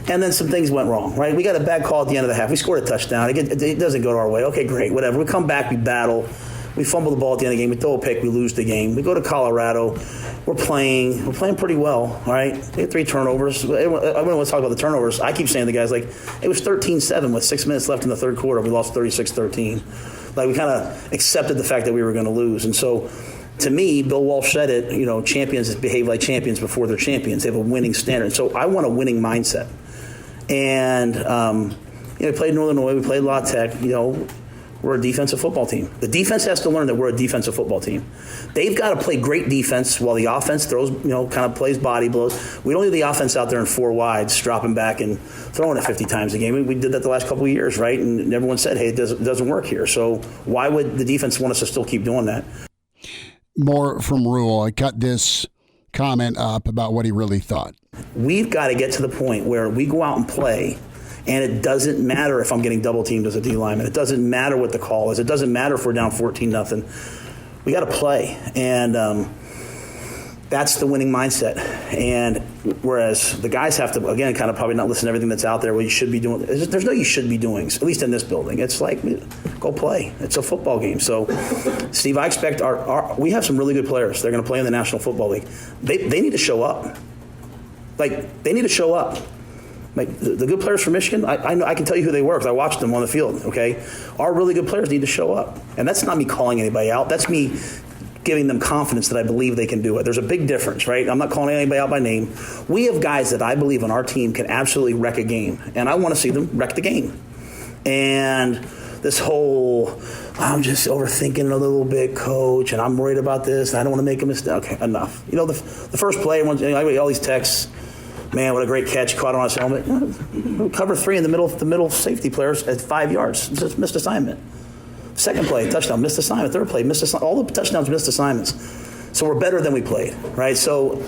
And then some things went wrong, right? We got a bad call at the end of the half. We scored a touchdown. It doesn't go our way. Okay, great, whatever. We come back, we battle. We fumble the ball at the end of the game. We throw a pick. We lose the game. We go to Colorado. We're playing pretty well, all right? They had 3 turnovers. I don't want to talk about the turnovers. I keep saying to the guys, it was 13-7 with 6 minutes left in the third quarter. We lost 36-13. We kind of accepted the fact that we were going to lose. And so, to me, Bill Walsh said it, champions behave like champions before they're champions. They have a winning standard. So I want a winning mindset. And, we played Northern Illinois. We played La Tech, We're a defensive football team. The defense has to learn that we're a defensive football team. They've got to play great defense while the offense throws, kind of plays body blows. We don't leave the offense out there in four wides, dropping back and throwing it 50 times a game. We did that the last couple of years, right? And everyone said, hey, it doesn't work here. So why would the defense want us to still keep doing that? More from Rhule. I cut this comment up about what he really thought. We've got to get to the point where we go out and play, and it doesn't matter if I'm getting double teamed as a D lineman. It doesn't matter what the call is. It doesn't matter if we're down 14-0. We got to play, and that's the winning mindset. And whereas the guys have to, again, kind of probably not listen to everything that's out there. What you should be doing. There's no you should be doing, at least in this building. It's like, go play. It's a football game. So, Steve, I expect we have some really good players. They're going to play in the National Football League. They need to show up. They need to show up. The good players from Michigan, I know, I can tell you who they were because I watched them on the field, okay? Our really good players need to show up. And that's not me calling anybody out. That's me giving them confidence that I believe they can do it. There's a big difference, right? I'm not calling anybody out by name. We have guys that I believe on our team can absolutely wreck a game. And I want to see them wreck the game. And this whole, I'm just overthinking it a little bit, coach, and I'm worried about this, and I don't want to make a mistake. Okay, enough. The first play, I get all these texts, man, what a great catch, caught on his helmet. Cover three in the middle safety players at 5 yards. Just missed assignment. Second play, touchdown, missed assignment. Third play, missed assignment. All the touchdowns, missed assignments. So we're better than we played, right? So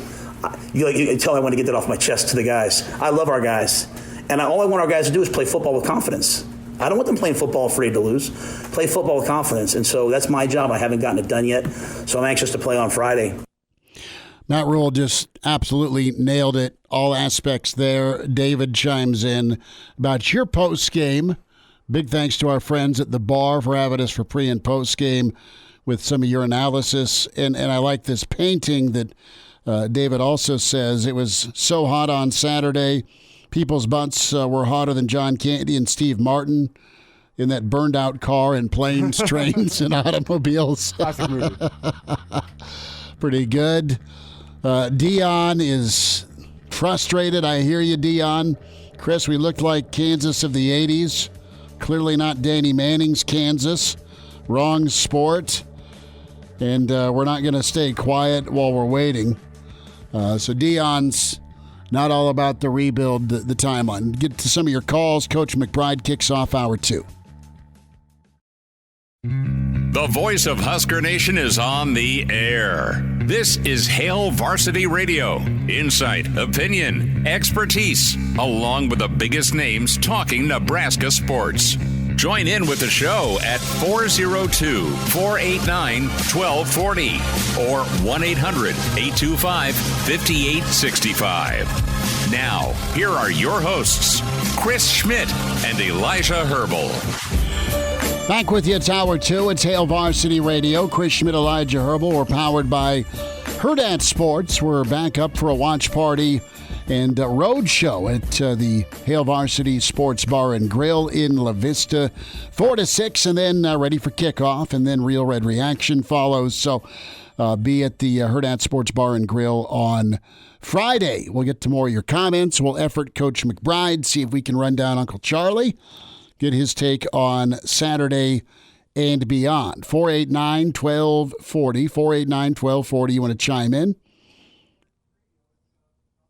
you can tell I want to get that off my chest to the guys. I love our guys. And all I want our guys to do is play football with confidence. I don't want them playing football afraid to lose. Play football with confidence. And so that's my job. I haven't gotten it done yet. So I'm anxious to play on Friday. Matt Rhule just absolutely nailed it. All aspects there. David chimes in about your post game. Big thanks to our friends at the bar for having us for pre and post game with some of your analysis. And I like this painting that David also says. It was so hot on Saturday. People's butts were hotter than John Candy and Steve Martin in that burned out car in planes, trains, and automobiles. Classic movie. Pretty good. Dion is frustrated. I hear you, Dion. Chris, we looked like Kansas of the 80s. Clearly not Danny Manning's Kansas. Wrong sport. And we're not going to stay quiet while we're waiting. So Dion's not all about the rebuild, the timeline. Get to some of your calls. Coach McBride kicks off hour 2. The voice of Husker Nation is on the air. This is Hail Varsity Radio. Insight, opinion, expertise, along with the biggest names talking Nebraska sports. Join in with the show at 402-489-1240 or 1-800-825-5865. Now, here are your hosts, Chris Schmidt and Elijah Herbel. Back with you, it's hour 2. It's Hail Varsity Radio. Chris Schmidt, Elijah Herbel. We're powered by Hurrdat Sports. We're back up for a watch party and a road show at the Hail Varsity Sports Bar and Grill in La Vista, 4 to 6, and then ready for kickoff, and then Real Red Reaction follows. So be at the Hurrdat Sports Bar and Grill on Friday. We'll get to more of your comments. We'll effort Coach McBride, see if we can run down Uncle Charlie, get his take on Saturday and beyond. 489-1240. 489-1240. You want to chime in?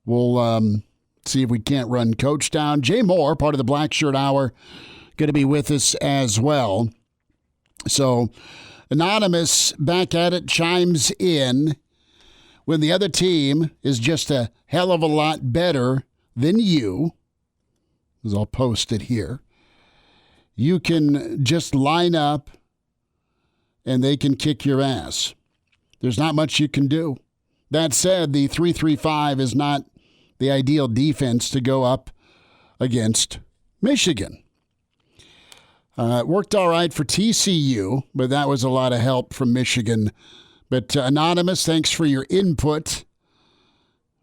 We'll see if we can't run Coach down. Jay Moore, part of the Blackshirt Hour, going to be with us as well. So, Anonymous, back at it, chimes in. When the other team is just a hell of a lot better than you, as I'll post it here, you can just line up and they can kick your ass. There's not much you can do. That said, the 3-3-5 is not the ideal defense to go up against Michigan. It worked all right for TCU, but that was a lot of help from Michigan. But Anonymous, thanks for your input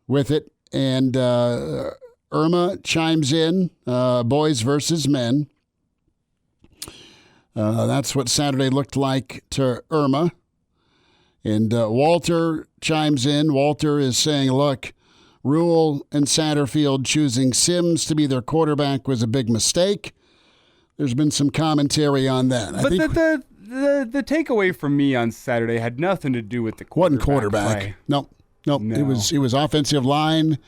with it. And Irma chimes in, boys versus men. That's what Saturday looked like to Irma. And Walter chimes in. Walter is saying, look, Rhule and Satterfield choosing Sims to be their quarterback was a big mistake. There's been some commentary on that. But the takeaway from me on Saturday had nothing to do with the quarterback play. Nope. No. It was offensive line.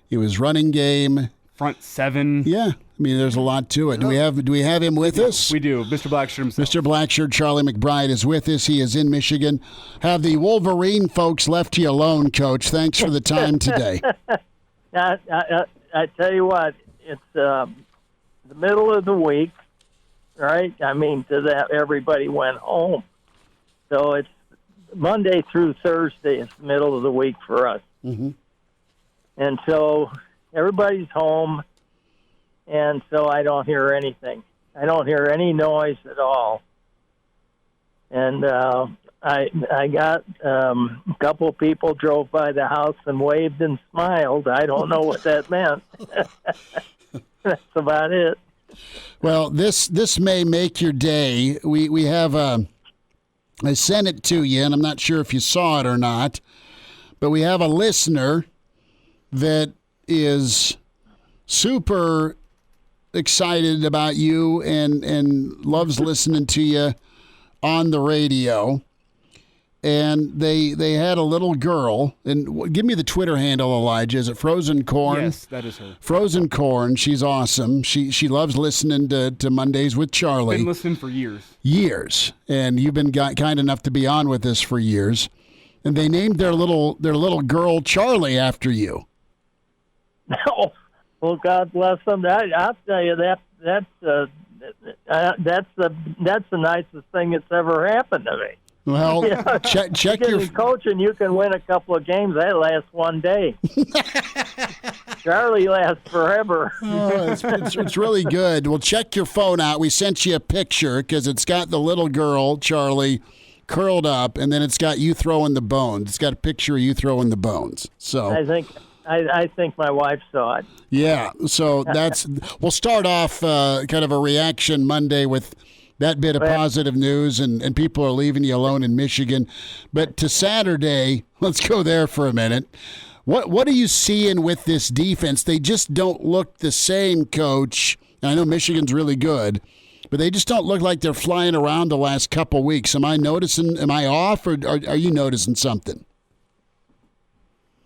It was running game. Front seven. Yeah. I mean, there's a lot to it. Do we have him with us? We do. Mr. Blackshirt himself. Mr. Blackshirt, Charlie McBride, is with us. He is in Michigan. Have the Wolverine folks left you alone, Coach? Thanks for the time today. I tell you what, it's the middle of the week, right? I mean, to that, everybody went home. So it's Monday through Thursday. It's the middle of the week for us. Mm-hmm. And so everybody's home, and so I don't hear anything. I don't hear any noise at all. And I got a couple of people drove by the house and waved and smiled. I don't know what that meant. That's about it. Well, this may make your day. We have I sent it to you, and I'm not sure if you saw it or not, but we have a listener that is super excited about you and loves listening to you on the radio. And they had a little girl, and give me the Twitter handle, Elijah. Is it Frozen Corn? Yes, that is her. Frozen Corn. She's awesome. She loves listening to Mondays with Charlie. Been listening for years. Years, and you've been kind enough to be on with us for years. And they named their little girl Charlie after you. Oh, well, God bless them. I'll tell you that's the nicest thing that's ever happened to me. Well, check your coach, and you can win a couple of games. That lasts one day. Charlie lasts forever. Oh, it's really good. Well, check your phone out. We sent you a picture because it's got the little girl Charlie curled up, and then it's got you throwing the bones. It's got a picture of you throwing the bones. So I think my wife saw it. Yeah. So we'll start off kind of a reaction Monday with that bit of positive news, and people are leaving you alone in Michigan. But to Saturday, let's go there for a minute. What are you seeing with this defense? They just don't look the same, Coach. I know Michigan's really good, but they just don't look like they're flying around the last couple weeks. Am I off, or are you noticing something?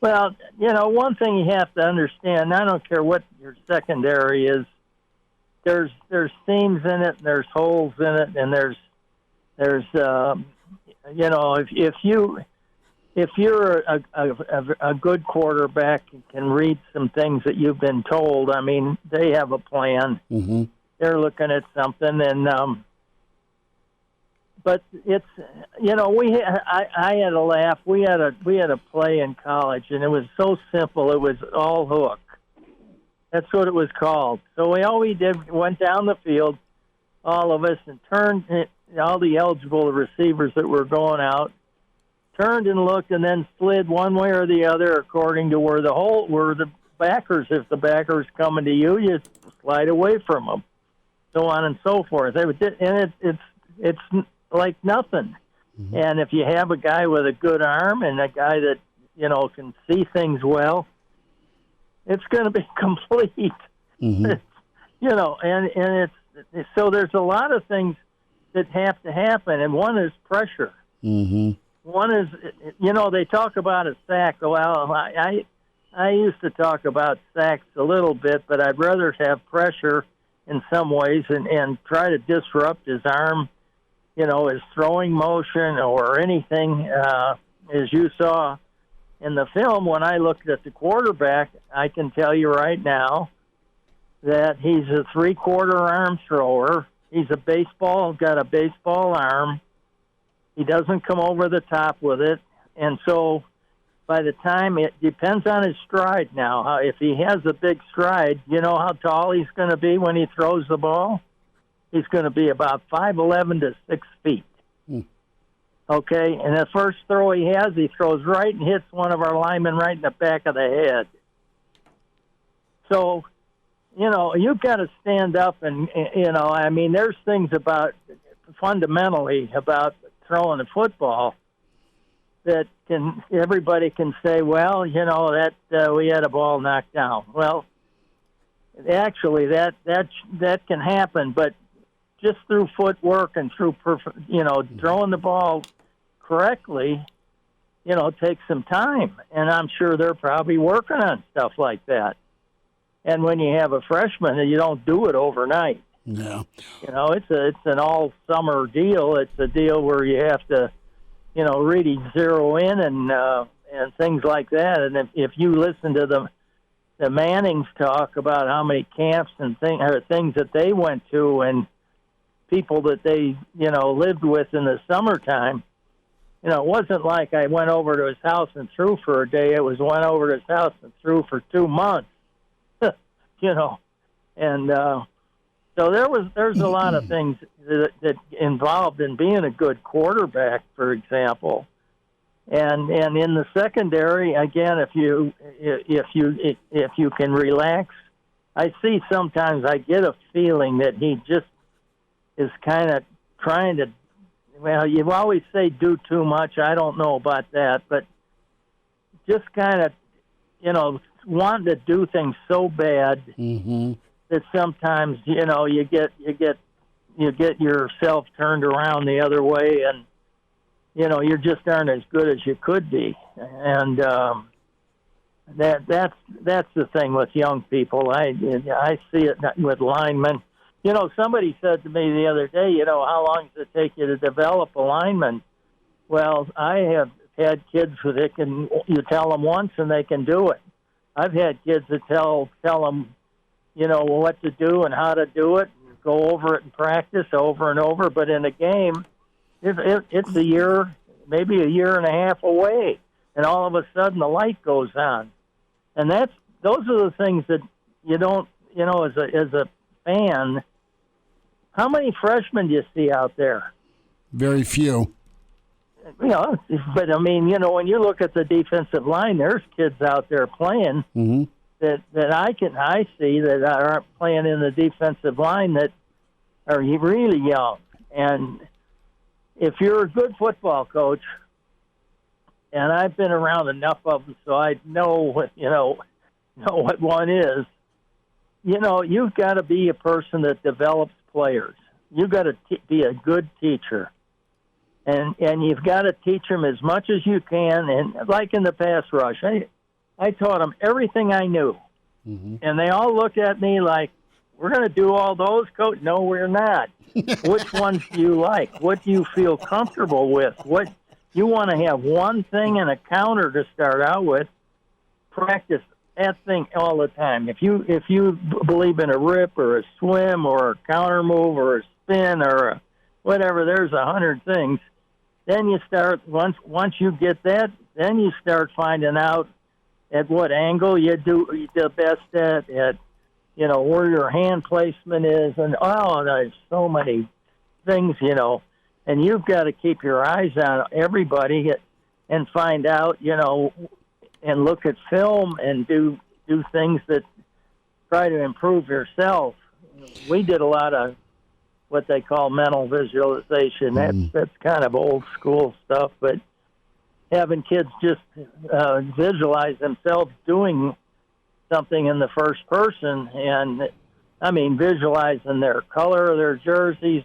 Well, one thing you have to understand, I don't care what your secondary is, there's seams in it, and there's holes in it, and there's if you're a good quarterback and can read some things that you've been told, I mean, they have a plan. Mm-hmm. They're looking at something, and but it's I had a laugh. We had a play in college, and it was so simple. It was all hook. That's what it was called. So all we did, went down the field, all of us, and turned all the eligible receivers that were going out, turned and looked, and then slid one way or the other according to where the backers. If the backers coming to you, you slide away from them, so on and so forth. And it's like nothing. Mm-hmm. And if you have a guy with a good arm and a guy that can see things well, it's going to be complete. Mm-hmm. And it's so there's a lot of things that have to happen, and one is pressure. Mm-hmm. One is, they talk about a sack. Well, I used to talk about sacks a little bit, but I'd rather have pressure in some ways and try to disrupt his arm, his throwing motion or anything, as you saw in the film. When I looked at the quarterback, I can tell you right now that he's a three-quarter arm thrower. He's got a baseball arm. He doesn't come over the top with it. And so by the time, it depends on his stride now. If he has a big stride, you know how tall he's going to be when he throws the ball? He's going to be about 5'11" to 6 feet. Okay, and the first throw he has, he throws right and hits one of our linemen right in the back of the head. So, you've got to stand up and, there's things fundamentally about throwing the football that everybody can say, well, that we had a ball knocked down. Well, actually, that can happen, but just through footwork and through throwing the ball correctly, takes some time. And I'm sure they're probably working on stuff like that. And when you have a freshman, you don't do it overnight. Yeah. It's an all summer deal. It's a deal where you have to, really zero in and things like that. And if you listen to the Mannings talk about how many camps and things that they went to and people that they, lived with in the summertime, it wasn't like I went over to his house and threw for a day. It was went over to his house and threw for 2 months, And so there's a lot of things that involved in being a good quarterback, for example. And in the secondary, again, if you can relax, I see sometimes I get a feeling that he just is kind of trying to. Well, you always say do too much. I don't know about that, but just kind of, wanting to do things so bad that sometimes you get yourself turned around the other way, and you just aren't as good as you could be, and that's the thing with young people. I see it with linemen. Somebody said to me the other day, how long does it take you to develop a lineman? Well, I have had kids who you tell them once and they can do it. I've had kids that tell them, what to do and how to do it, and go over it in practice over and over. But in a game, it's a year, maybe a year and a half away, and all of a sudden the light goes on. And those are the things that you don't, as a fan. How many freshmen do you see out there? Very few. But I mean, when you look at the defensive line, there's kids out there playing that I see that aren't playing in the defensive line that are really young. And if you're a good football coach, and I've been around enough of them, so I know what one is. You've got to be a person that develops players. You've got to be a good teacher. And you've got to teach them as much as you can. And like in the pass rush, I taught them everything I knew. And they all look at me like, we're going to do all those, Coach? No, we're not. Which ones do you like? What do you feel comfortable with? What you want to have one thing and a counter to start out with. Practice that thing all the time. If you believe in a rip or a swim or a counter move or a spin or whatever, there's 100 things. Then you start once you get that, then you start finding out at what angle you do the best at where your hand placement is, and there's so many things, and you've got to keep your eyes on everybody and find out, and look at film and do things that try to improve yourself. We did a lot of what they call mental visualization. That's kind of old school stuff, but having kids just visualize themselves doing something in the first person, and I mean visualizing their color, their jerseys,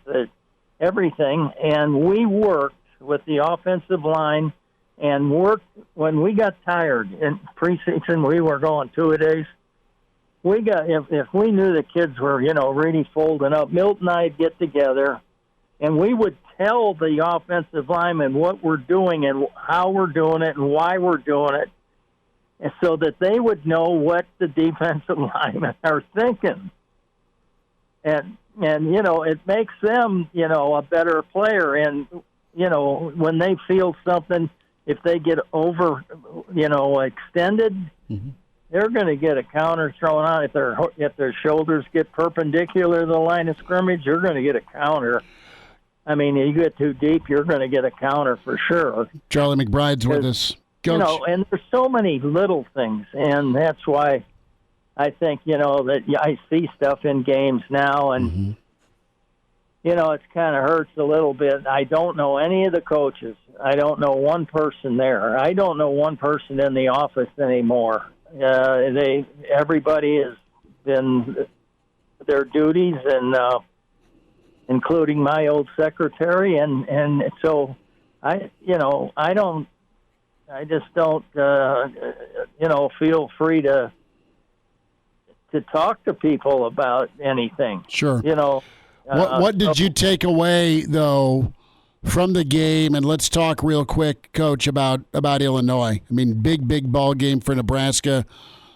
everything. And we worked with the offensive line and worked when we got tired in preseason. We were going 2-a-days. We got if we knew the kids were really folding up, Milton and I'd get together, and we would tell the offensive linemen what we're doing and how we're doing it and why we're doing it, and so that they would know what the defensive linemen are thinking. And it makes them a better player. And when they feel something, if they get over extended. They're going to get a counter thrown out. If their shoulders get perpendicular to the line of scrimmage, you're going to get a counter. I mean, you get too deep, you're going to get a counter for sure. Charlie McBride's with us. Coach. And there's so many little things, and that's why I think, that I see stuff in games now, and, it kind of hurts a little bit. I don't know any of the coaches. I don't know one person there. I don't know one person in the office anymore. Everybody has been their duties, and including my old secretary, and so I just don't feel free to talk to people about anything. Sure. What did you take away though from the game? And let's talk real quick, Coach, about Illinois. I mean, big ball game for Nebraska.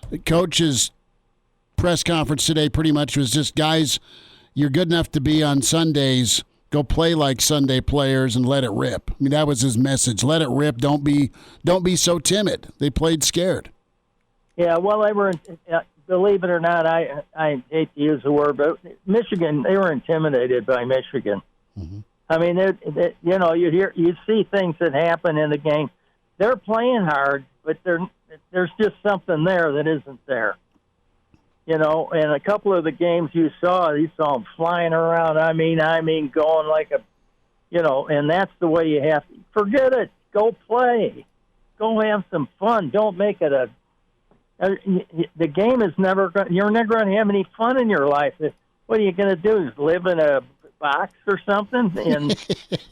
The coach's press conference today pretty much was just, guys, you're good enough to be on Sundays. Go play like Sunday players and let it rip. I mean, that was his message. Let it rip. Don't be so timid. They played scared. Yeah, well, they were. Believe it or not, I hate to use the word, but Michigan, they were intimidated by Michigan. Mm-hmm. I mean, you see things that happen in the game. They're playing hard, but there's just something there that isn't there. And a couple of the games you saw them flying around. I mean, going like and that's the way you have to. Forget it. Go play. Go have some fun. Don't make it the game is you're never going to have any fun in your life. What are you going to do? Is live in a box or something? And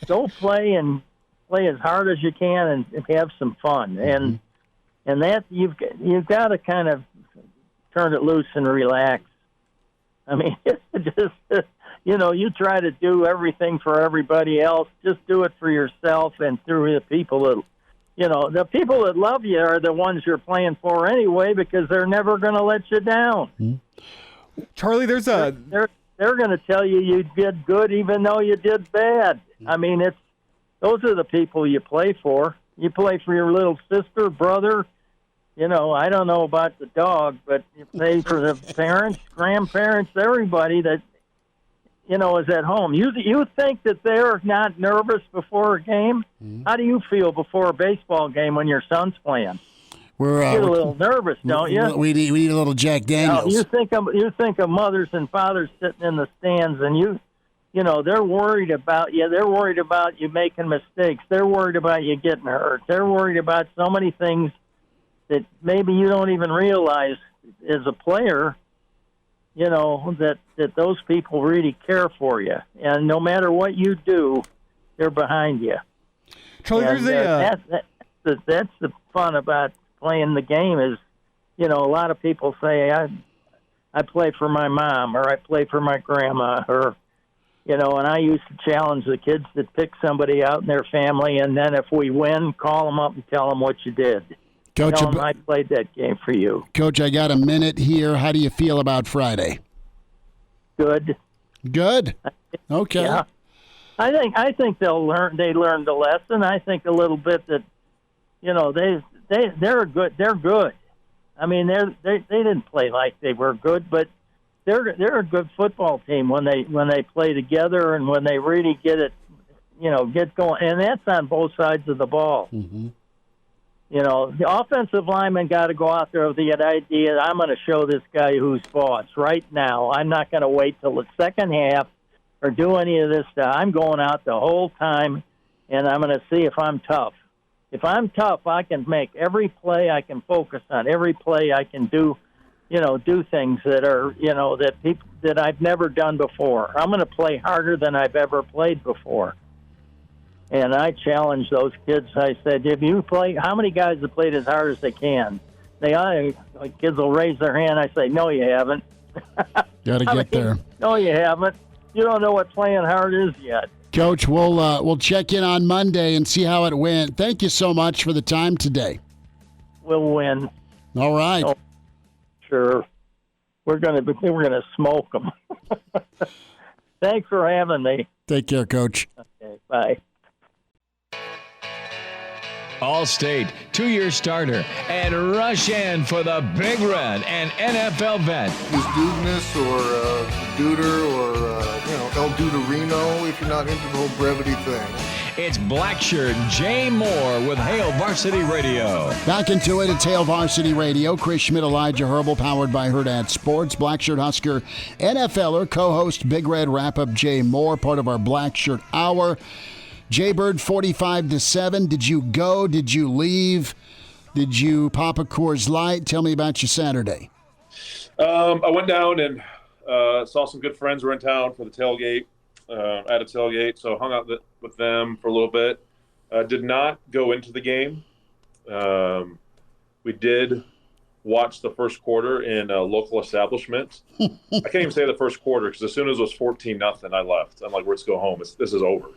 go play and play as hard as you can and have some fun. And that you've got to kind of turn it loose and relax. I mean, you try to do everything for everybody else. Just do it for yourself and through the people that. The people that love you are the ones you're playing for anyway, because they're never going to let you down. Mm-hmm. Charlie, they're going to tell you did good even though you did bad. I mean, those are the people you play for. You play for your little sister, brother. I don't know about the dog, but you play for the parents, grandparents, everybody that is at home. You think that they're not nervous before a game? Mm-hmm. How do you feel before a baseball game when your son's playing? You get a little nervous, don't you? We need a little Jack Daniels. You think of mothers and fathers sitting in the stands, and they're worried about you. They're worried about you making mistakes. They're worried about you getting hurt. They're worried about so many things that maybe you don't even realize as a player. That those people really care for you, and no matter what you do, they're behind you. Charlie, that's the fun about playing the game is, a lot of people say I play for my mom or I play for my grandma or, and I used to challenge the kids to pick somebody out in their family, and then if we win, call them up and tell them what you did. Coach, I played that game for you. Coach, I got a minute here. How do you feel about Friday? Good. Okay. Yeah. I think they'll learn. They learned the lesson. I think a little bit that, they're good. They're good. I mean, they didn't play like they were good, but they're a good football team when they play together and when they really get it, get going. And that's on both sides of the ball. Mm-hmm. The offensive lineman got to go out there with the idea, I'm going to show this guy who's boss right now. I'm not going to wait till the second half or do any of this stuff. I'm going out the whole time, and I'm going to see if I'm tough. If I'm tough, I can make every play. I can focus on every play. I can do things that are, that I've never done before. I'm going to play harder than I've ever played before. And I challenged those kids. I said, if you play, how many guys have played as hard as they can? Kids will raise their hand. I say, no, you haven't. Got to get there. No, you haven't. You don't know what playing hard is yet. Coach, we'll check in on Monday and see how it went. Thank you so much for the time today. We'll win. All right. Oh, sure. We're gonna smoke them. Thanks for having me. Take care, Coach. Okay, bye. All-State, 2-year starter, and rush in for the Big Red and NFL vet. Is Dudeness or Duder or, El Duderino if you're not into the whole brevity thing. It's Blackshirt Jay Moore with Hail Varsity Radio. Back into it. It's Hail Varsity Radio. Chris Schmidt, Elijah Herbel, powered by Hurrdat Sports. Blackshirt Husker NFLer, co-host Big Red Wrap-Up Jay Moore, part of our Blackshirt Hour. Jaybird 45-7. Did you go? Did you leave? Did you pop a Coors Light? Tell me about your Saturday. I went down and saw some good friends were in town for the tailgate. at a tailgate, so hung out with them for a little bit. Did not go into the game. We did watch the first quarter in a local establishment. I can't even say the first quarter because as soon as it was 14-0, I left. I'm like, let's go home. This is over.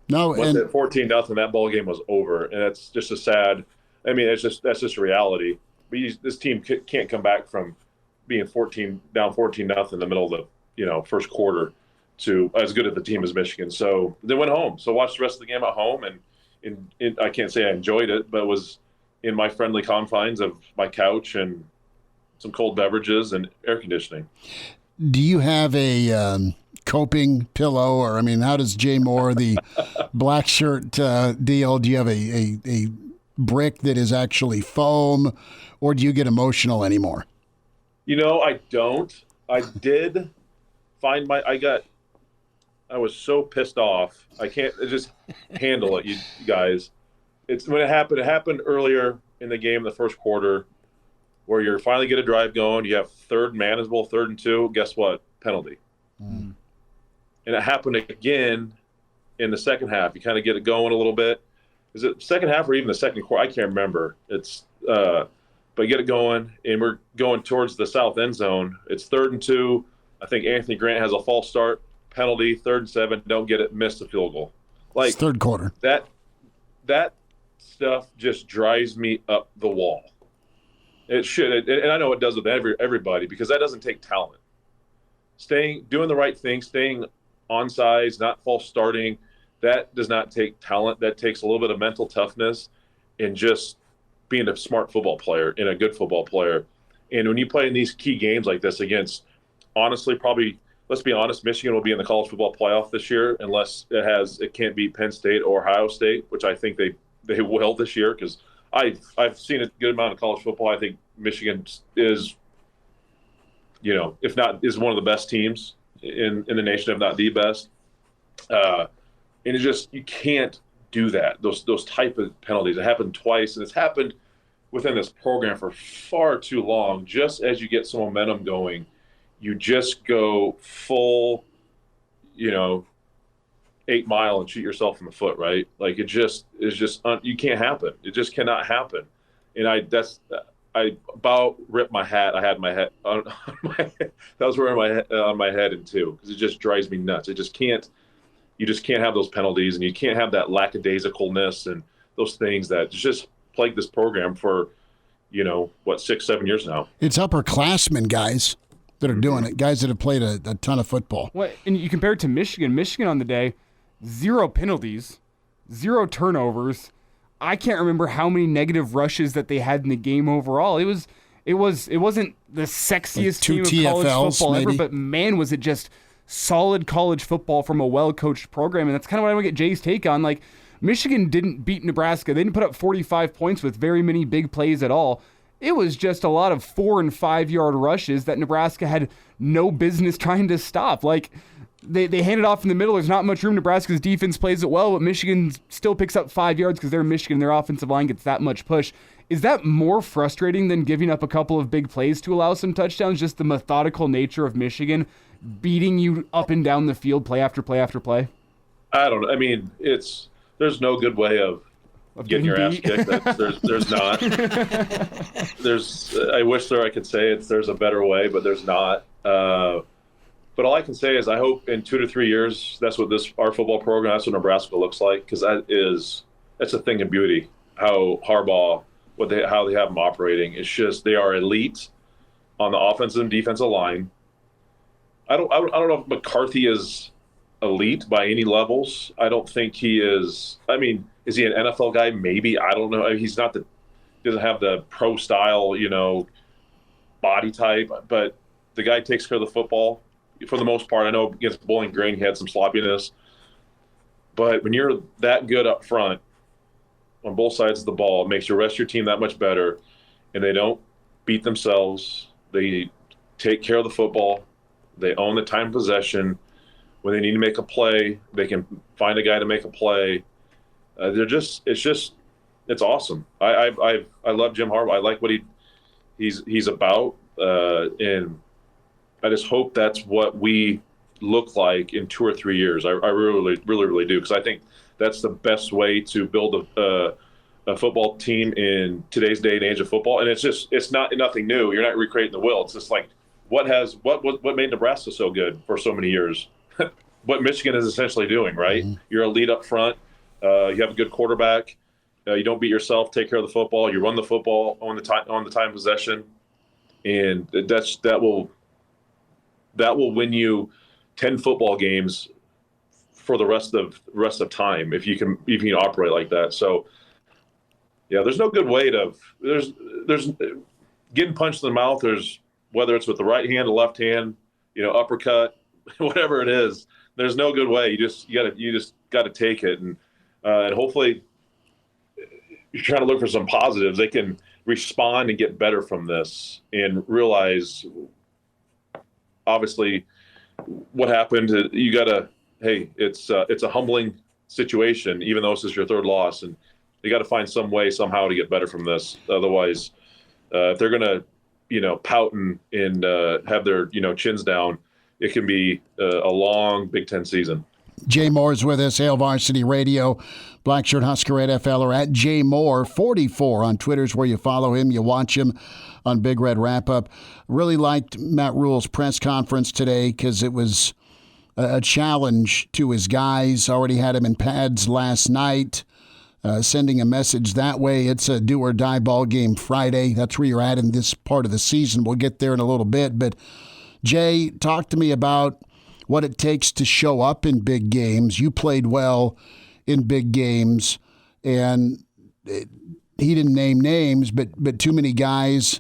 No, Once at 14-0, that ball game was over, and it's just a sad. I mean, that's just reality. This team can't come back from being down 14-0 in the middle of the first quarter to as good at the team as Michigan. So they went home. So watched the rest of the game at home, and I can't say I enjoyed it, but it was in my friendly confines of my couch and some cold beverages and air conditioning. Do you have a coping pillow, or how does Jay Moore, the black shirt deal? Do you have a brick that is actually foam, or do you get emotional anymore? I don't. I did find I was so pissed off. I can't just handle it, you guys. It's when it happened earlier in the game, the first quarter, where you finally get a drive going. You have manageable 3rd and 2. Guess what? Penalty. And it happened again in the second half. You kind of get it going a little bit. Is it second half or even the second quarter? I can't remember. It's but get it going, and we're going towards the south end zone. It's 3rd and 2. I think Anthony Grant has a false start penalty. 3rd and 7. Don't get it. Missed the field goal. It's third quarter. That stuff just drives me up the wall. It should, and I know it does with everybody, because that doesn't take talent. Doing the right thing, staying on sides, not false starting, that does not take talent. That takes a little bit of mental toughness and just being a smart football player and a good football player. And when you play in these key games like this against, honestly, probably, let's be honest, Michigan will be in the college football playoff this year unless it can't beat Penn State or Ohio State, which I think they will this year, because I've seen a good amount of college football. I think Michigan is, if not, is one of the best teams in the nation, if not the best. And it's just, you can't do that. Those type of penalties. It happened twice, and it's happened within this program for far too long. Just as you get some momentum going, you just go full, 8 Mile and shoot yourself in the foot, right? Like you can't happen. It just cannot happen. And I about ripped my hat. I had my head on my head. That was wearing my head on my head in two, because it just drives me nuts. You just can't have those penalties, and you can't have that lackadaisicalness and those things that just plague this program for, 6-7 years now. It's upperclassmen guys that are doing it, guys that have played a ton of football. Well, and you compare it to Michigan. Michigan on the day, 0 penalties, 0 turnovers. I can't remember how many negative rushes that they had in the game overall. It wasn't the sexiest team of college football ever, but man, was it just solid college football from a well-coached program. And that's kind of what I want to get Jay's take on. Like, Michigan didn't beat Nebraska. They didn't put up 45 points with very many big plays at all. It was just a lot of 4- and 5-yard rushes that Nebraska had no business trying to stop. Like, they hand it off in the middle. There's not much room. Nebraska's defense plays it well, but Michigan still picks up 5 yards because they're Michigan. Their offensive line gets that much push. Is that more frustrating than giving up a couple of big plays to allow some touchdowns? Just the methodical nature of Michigan beating you up and down the field play after play after play? I don't know. I mean, there's no good way of getting your ass kicked. There's not. I wish I could say there's a better way, but there's not. But all I can say is I hope in 2 to 3 years that's what our football program, that's what Nebraska looks like, because that's a thing of beauty. How Harbaugh, how they have them operating. It's just they are elite on the offensive and defensive line. I don't know if McCarthy is elite by any levels. I don't think he is. I mean, is he an NFL guy? Maybe. I don't know. He's not doesn't have the pro style, body type, but the guy takes care of the football for the most part. I know against Bowling Green he had some sloppiness, but when you're that good up front on both sides of the ball, it makes the rest of your team that much better, and they don't beat themselves. They take care of the football. They own the time of possession. When they need to make a play, they can find a guy to make a play. It's awesome. I love Jim Harbaugh. I like what he's about, and I just hope that's what we look like in 2 or 3 years. I really do, because I think that's the best way to build a football team in today's day and age of football. And it's not nothing new. You're not recreating the wheel. It's just like what made Nebraska so good for so many years. What Michigan is essentially doing, right? Mm-hmm. You're a lead up front. You have a good quarterback. You don't beat yourself. Take care of the football. You run the football on the time possession, and that will win you 10 football games for the rest of time if you can operate like that. So yeah, there's no good way to there's getting punched in the mouth. There's whether it's with the right hand, the left hand, uppercut, whatever it is. There's no good way. You just got to take it, and hopefully you're trying to look for some positives. They can respond and get better from this and realize, obviously, what happened. You got to, it's a humbling situation, even though this is your third loss, and you got to find some way somehow to get better from this. Otherwise, if they're going to, pout and have their, chins down, it can be a long Big Ten season. Jay Moore's with us, Hail Varsity Radio, Blackshirt Husker NFL, or at JMoore44 on Twitter's where you follow him. You watch him on Big Red Wrap-Up. Really liked Matt Rhule's press conference today because it was a challenge to his guys. Already had him in pads last night, sending a message that way. It's a do-or-die ball game Friday. That's where you're at in this part of the season. We'll get there in a little bit. But, Jay, talk to me about what it takes to show up in big games. You played well in big games, and he didn't name names, but too many guys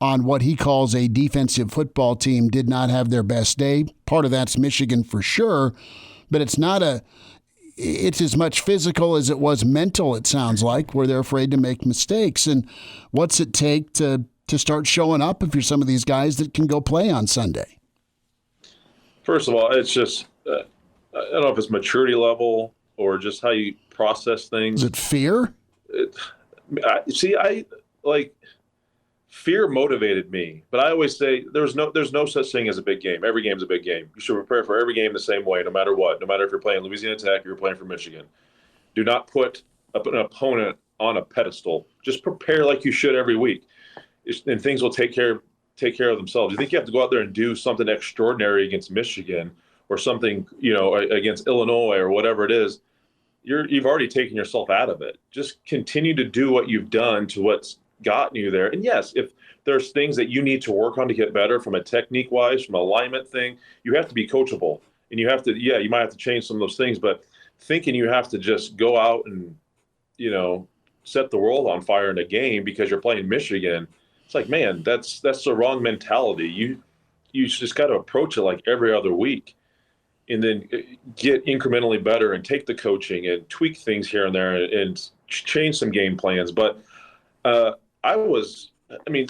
on what he calls a defensive football team did not have their best day. Part of that's Michigan for sure, but it's as much physical as it was mental, it sounds like, where they're afraid to make mistakes. And what's it take to start showing up if you're some of these guys that can go play on Sunday? First of all, it's just, I don't know if it's maturity level or just how you process things. Is it fear? Fear motivated me, but I always say there's no such thing as a big game. Every game's a big game. You should prepare for every game the same way, no matter what. No matter if you're playing Louisiana Tech or you're playing for Michigan. Do not put an opponent on a pedestal. Just prepare like you should every week, and things will take care of themselves. You think you have to go out there and do something extraordinary against Michigan or something, against Illinois or whatever it is. You've already taken yourself out of it. Just continue to do what you've done to what's gotten you there. And yes, if there's things that you need to work on to get better from a technique wise, from an alignment thing, you have to be coachable, and you have to, you might have to change some of those things, but thinking you have to just go out and, set the world on fire in a game because you're playing Michigan. It's like, man, that's the wrong mentality. You just got to approach it like every other week, and then get incrementally better and take the coaching and tweak things here and there and change some game plans. But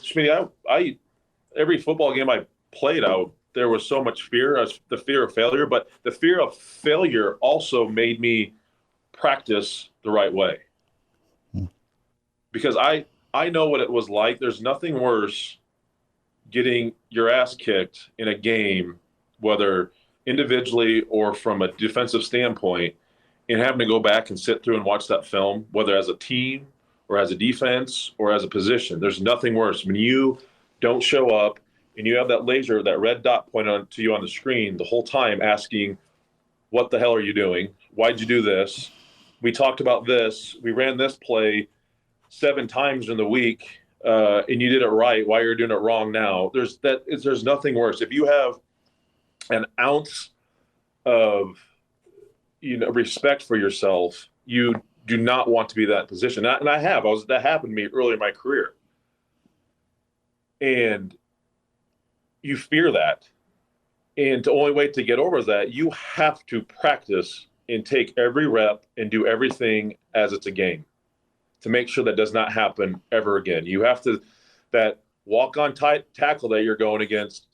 Schmidt, every football game I played out, there was so much fear, the fear of failure, but the fear of failure also made me practice the right way. Because I know what it was like. There's nothing worse getting your ass kicked in a game, whether individually or from a defensive standpoint, and having to go back and sit through and watch that film, whether as a team or as a defense or as a position. There's nothing worse when you don't show up and you have that red dot pointed to you on the screen the whole time asking, what the hell are you doing? Why'd you do this? We talked about this. We ran this play 7 times in the week, and you did it right. Why you're doing it wrong now? There's nothing worse. If you have an ounce of respect for yourself, you do not want to be that position. That happened to me early in my career, and you fear that. And the only way to get over that, you have to practice and take every rep and do everything as it's a game, to make sure that does not happen ever again. You have to, that walk-on tackle that you're going against,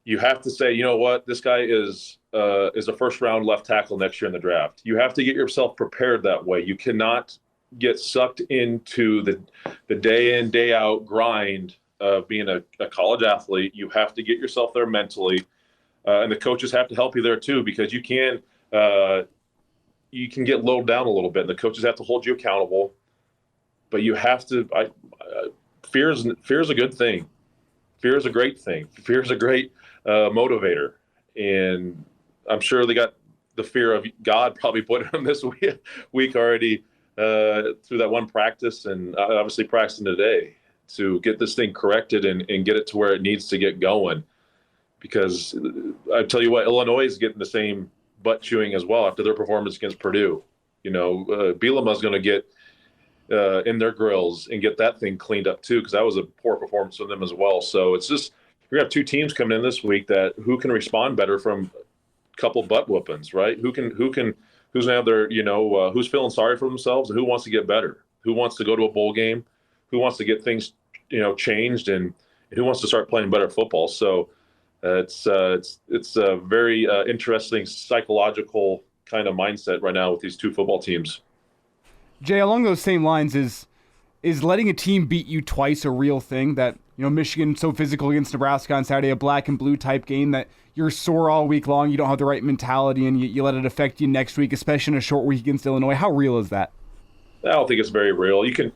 you have to say, you know what, this guy is a first-round left tackle next year in the draft. You have to get yourself prepared that way. You cannot get sucked into the day in, day out grind of being a college athlete. You have to get yourself there mentally. and the coaches have to help you there too, because you can get low down a little bit, and the coaches have to hold you accountable. But you have to. Fear is a good thing. Fear is a great thing. Fear is a great motivator, and I'm sure they got the fear of God probably put in them this week already through that one practice, and obviously practicing today to get this thing corrected and get it to where it needs to get going. Because I tell you what, Illinois is getting the same butt chewing as well after their performance against Purdue. Bielema's going to get in their grills and get that thing cleaned up too, because that was a poor performance from them as well. So it's just, we have two teams coming in this week who can respond better from a couple butt whoopings, right? Who's going to have their, who's feeling sorry for themselves and who wants to get better, who wants to go to a bowl game, who wants to get things, changed, and who wants to start playing better football. So it's a very interesting psychological kind of mindset right now with these two football teams. Jay, along those same lines, is letting a team beat you twice a real thing? That, Michigan so physical against Nebraska on Saturday, a black and blue type game that you're sore all week long, you don't have the right mentality, and you let it affect you next week, especially in a short week against Illinois. How real is that? I don't think it's very real. You can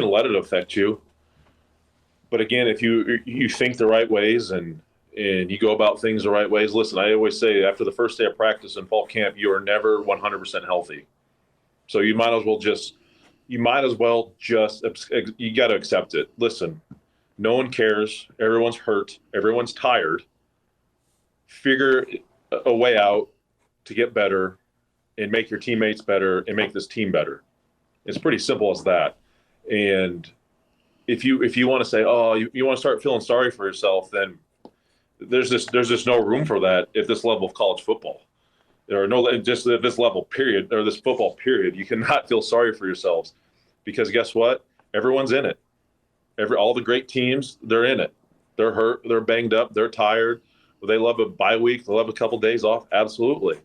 let it affect you, but again, if you think the right ways and you go about things the right ways. Listen, I always say after the first day of practice in fall camp, you are never 100% healthy. So you might as well just you got to accept it. Listen, no one cares. Everyone's hurt. Everyone's tired. Figure a way out to get better and make your teammates better and make this team better. It's pretty simple as that. And if you want to say, oh, you want to start feeling sorry for yourself, then there's just no room for that at this level of college football, or just at this level period, or this football period. You cannot feel sorry for yourselves, because guess what? Everyone's in it. All the great teams, they're in it. They're hurt. They're banged up. They're tired. They love a bye week. They love a couple days off. Absolutely.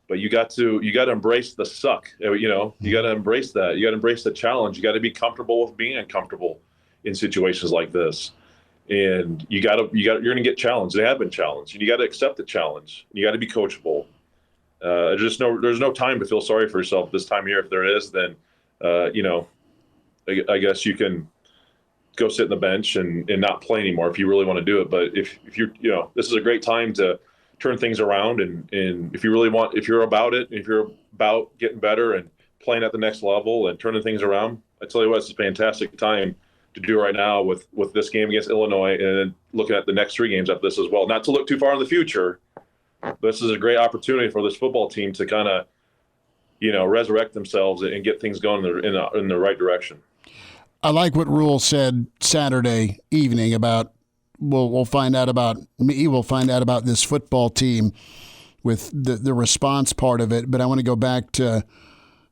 But you got to embrace the suck. You got to embrace that. You got to embrace the challenge. You got to be comfortable with being uncomfortable in situations like this. And you're going to get challenged. They have been challenged, and you got to accept the challenge. You got to be coachable. There's no time to feel sorry for yourself this time of year. If there is, then I guess you can go sit in the bench and not play anymore if you really want to do it. But if you're, this is a great time to turn things around. And if you're about it, if you're about getting better and playing at the next level and turning things around, I tell you what, it's a fantastic time to do right now with this game against Illinois, and then looking at the next three games after this as well. Not to look too far in the future, but this is a great opportunity for this football team to kind of, resurrect themselves and get things going in the right direction. I like what Rhule said Saturday evening about we'll find out about me. We'll find out about this football team with the response part of it. But I want to go back to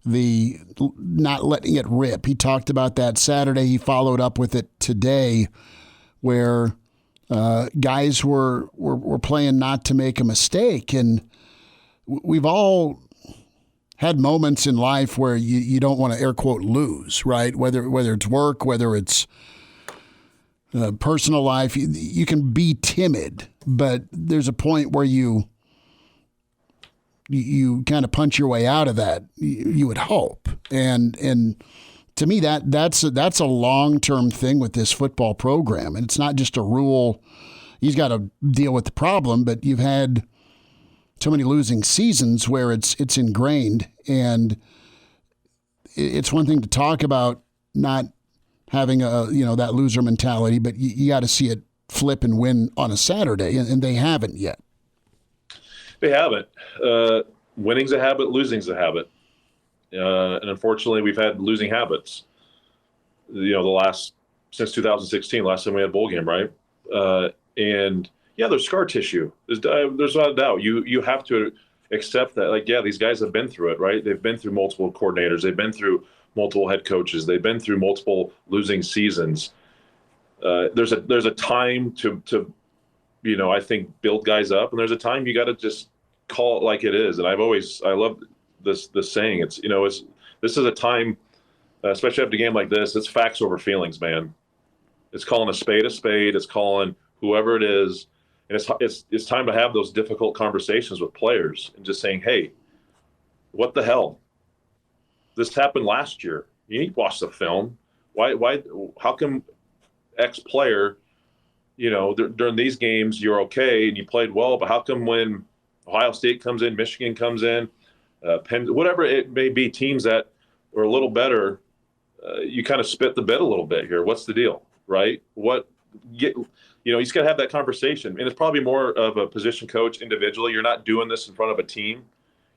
the not letting it rip. He talked about that Saturday. He followed up with it today, where guys were playing not to make a mistake. And we've all had moments in life where you don't want to air quote lose, right? Whether it's work, whether it's personal life, you can be timid, but there's a point where you kind of punch your way out of that. You would hope, and to me that's a long-term thing with this football program, and it's not just a Rhule. He's got to deal with the problem, but you've had so many losing seasons where it's ingrained, and it's one thing to talk about not having that loser mentality, but you got to see it flip and win on a Saturday, and they haven't yet. They haven't. Winning's a habit, losing's a habit, and unfortunately, we've had losing habits. Since 2016, last time we had a bowl game, right? And yeah, there's scar tissue. There's not a doubt. You have to accept that. These guys have been through it, right? They've been through multiple coordinators. They've been through multiple head coaches. They've been through multiple losing seasons. There's a time to I think build guys up, and there's a time you got to just call it like it is. And I love this saying. This is a time, especially after a game like this. It's facts over feelings, man. It's calling a spade a spade. It's calling whoever it is And it's time to have those difficult conversations with players and just saying, hey, what the hell? This happened last year. You need to watch the film. How come X player, during these games you're okay and you played well, but how come when Ohio State comes in, Michigan comes in, Penn, whatever it may be, teams that are a little better, you kind of spit the bed a little bit here. What's the deal, right? You just got to have that conversation. And it's probably more of a position coach individually. You're not doing this in front of a team.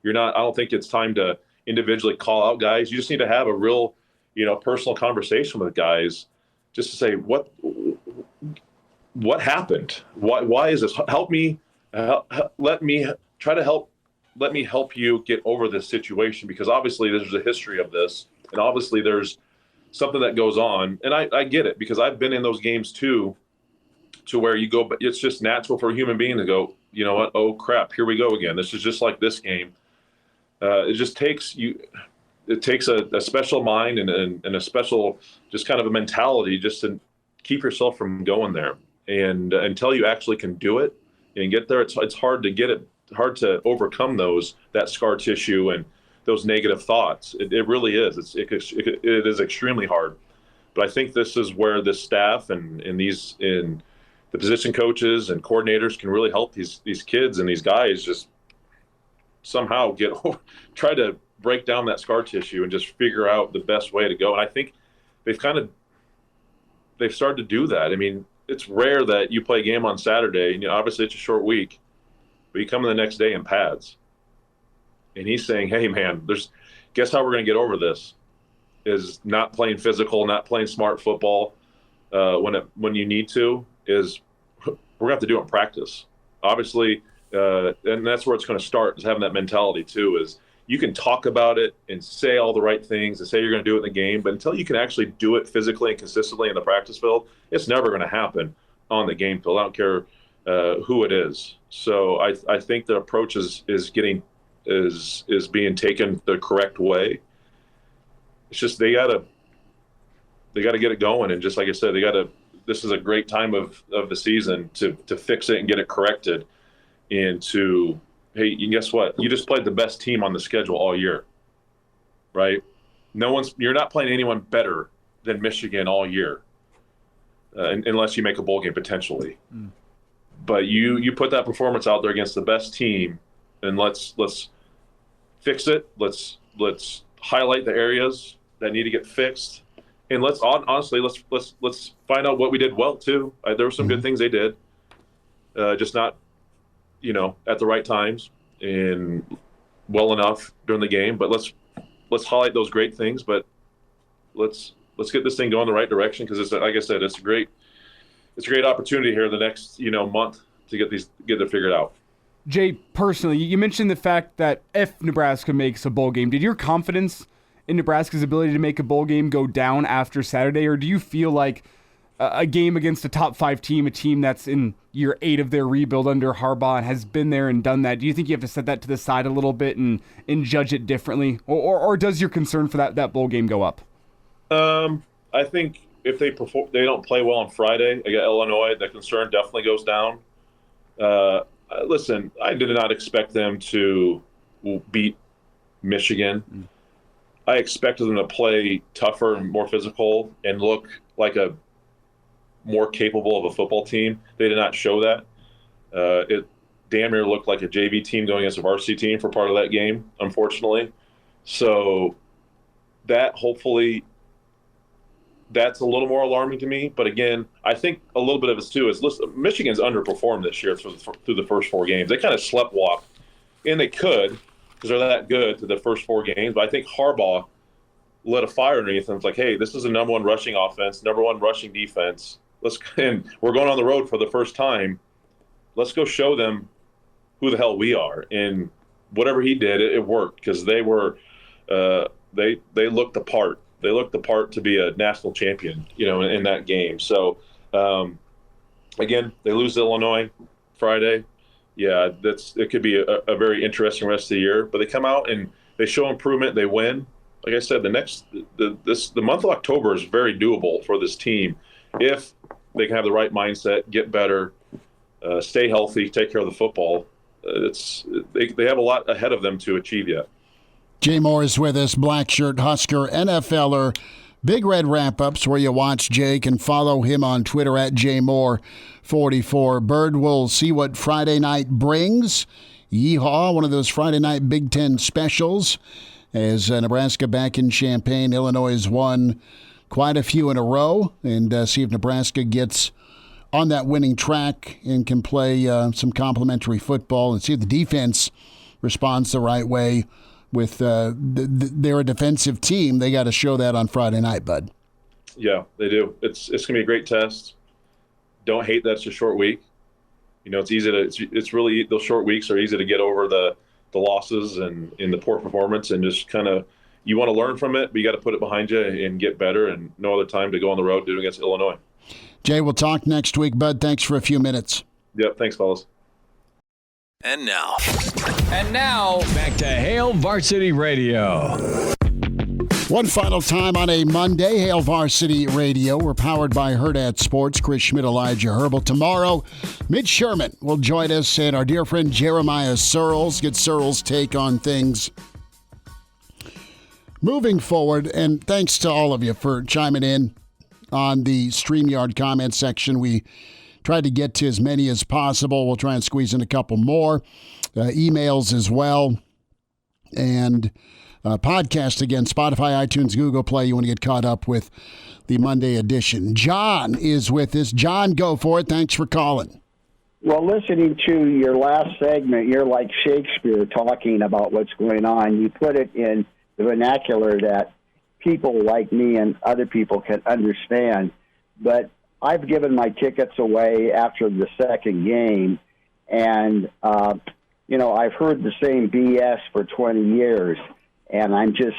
I don't think it's time to individually call out guys. You just need to have a real, personal conversation with guys just to say, what happened? Why is this? Help me, let me help you get over this situation, because obviously there's a history of this, and obviously there's something that goes on. And I get it, because I've been in those games too, to where you go, but it's just natural for a human being to go, you know what? Oh crap, here we go again. This is just like this game. It just takes a special mind and a special, just kind of a mentality just to keep yourself from going there. And until you actually can do it and get there, it's hard to get it, hard to overcome that scar tissue and those negative thoughts. It really is. It is extremely hard. But I think this is where the staff and the position coaches and coordinators can really help these kids and these guys just somehow try to break down that scar tissue and just figure out the best way to go. And I think they've started to do that. I mean, it's rare that you play a game on Saturday, and obviously it's a short week, but you come in the next day in pads. And he's saying, hey man, guess how we're going to get over this is not playing physical, not playing smart football when you need to, is we're going to have to do it in practice. Obviously, and that's where it's going to start, is having that mentality too, is you can talk about it and say all the right things and say you're going to do it in the game, but until you can actually do it physically and consistently in the practice field, it's never going to happen on the game field. I don't care who it is. So I think the approach is being taken the correct way. It's just they gotta get it going, and just like I said, this is a great time of the season to fix it and get it corrected. And hey, guess what? You just played the best team on the schedule all year, right? You're not playing anyone better than Michigan all year, unless you make a bowl game potentially. Mm. But you put that performance out there against the best team, and let's fix it. Let's highlight the areas that need to get fixed, and let's find out what we did well too. There were some good things they did, just not at the right times and well enough during the game. But let's highlight those great things. But let's get this thing going the right direction, because it's, like I said, it's a great opportunity here the next month to get it figured out. Jay, personally, you mentioned the fact that if Nebraska makes a bowl game, did your confidence in Nebraska's ability to make a bowl game go down after Saturday, or do you feel like a game against a top 5 team, a team that's in year 8 of their rebuild under Harbaugh and has been there and done that, do you think you have to set that to the side a little bit and judge it differently, or does your concern for that bowl game go up? I think if they don't play well on Friday against Illinois, the concern definitely goes down. Listen, I did not expect them to beat Michigan. Mm. I expected them to play tougher and more physical and look like a more capable of a football team. They did not show that. It damn near looked like a JV team going against a varsity team for part of that game, unfortunately. So that's a little more alarming to me. But again, I think a little bit of it too is, listen, Michigan's underperformed this year through the first 4 games. They kind of sleptwalked, and they could, because they're that good to the first 4 games. But I think Harbaugh lit a fire underneath them. It's like, hey, this is the number 1 rushing offense, number 1 rushing defense. And we're going on the road for the first time. Let's go show them who the hell we are. And whatever he did, it worked, because they were they looked the part. They looked the part to be a national champion, in that game. So, again, they lose to Illinois Friday. Yeah, it could be a very interesting rest of the year. But they come out and they show improvement. They win. Like I said, the month of October is very doable for this team if they can have the right mindset, get better, stay healthy, take care of the football. They have a lot ahead of them to achieve yet. Jay Moore is with us, Blackshirt Husker, NFLer. Big Red Wrap-Ups where you watch Jake and follow him on Twitter at JMoore44. Bird will see what Friday night brings. Yeehaw, one of those Friday night Big Ten specials. As Nebraska back in Champaign, Illinois has won quite a few in a row. And see if Nebraska gets on that winning track and can play some complimentary football and see if the defense responds the right way. With they're a defensive team, they got to show that on Friday night, bud. Yeah, they do. It's gonna be a great test. Don't hate that it's a short week. It's easy to. It's really, those short weeks are easy to get over the losses and in the poor performance, and just kind of, you want to learn from it, but you got to put it behind you and get better. And no other time to go on the road doing against Illinois. Jay, we'll talk next week, bud. Thanks for a few minutes. Yep, thanks, fellas. And now, back to Hail Varsity Radio. One final time on a Monday, Hail Varsity Radio. We're powered by Hurrdat Sports. Chris Schmidt, Elijah Herbel. Tomorrow, Mitch Sherman will join us, and our dear friend Jeremiah Searles. Get Searles' take on things. Moving forward, and thanks to all of you for chiming in on the StreamYard comment section. We tried to get to as many as possible. We'll try and squeeze in a couple more. Emails as well. And podcast again, Spotify, iTunes, Google Play. You want to get caught up with the Monday edition. John is with us. John, go for it. Thanks for calling. Well, listening to your last segment, you're like Shakespeare talking about what's going on. You put it in the vernacular that people like me and other people can understand. But I've given my tickets away after the second game, and, I've heard the same BS for 20 years, and I'm just,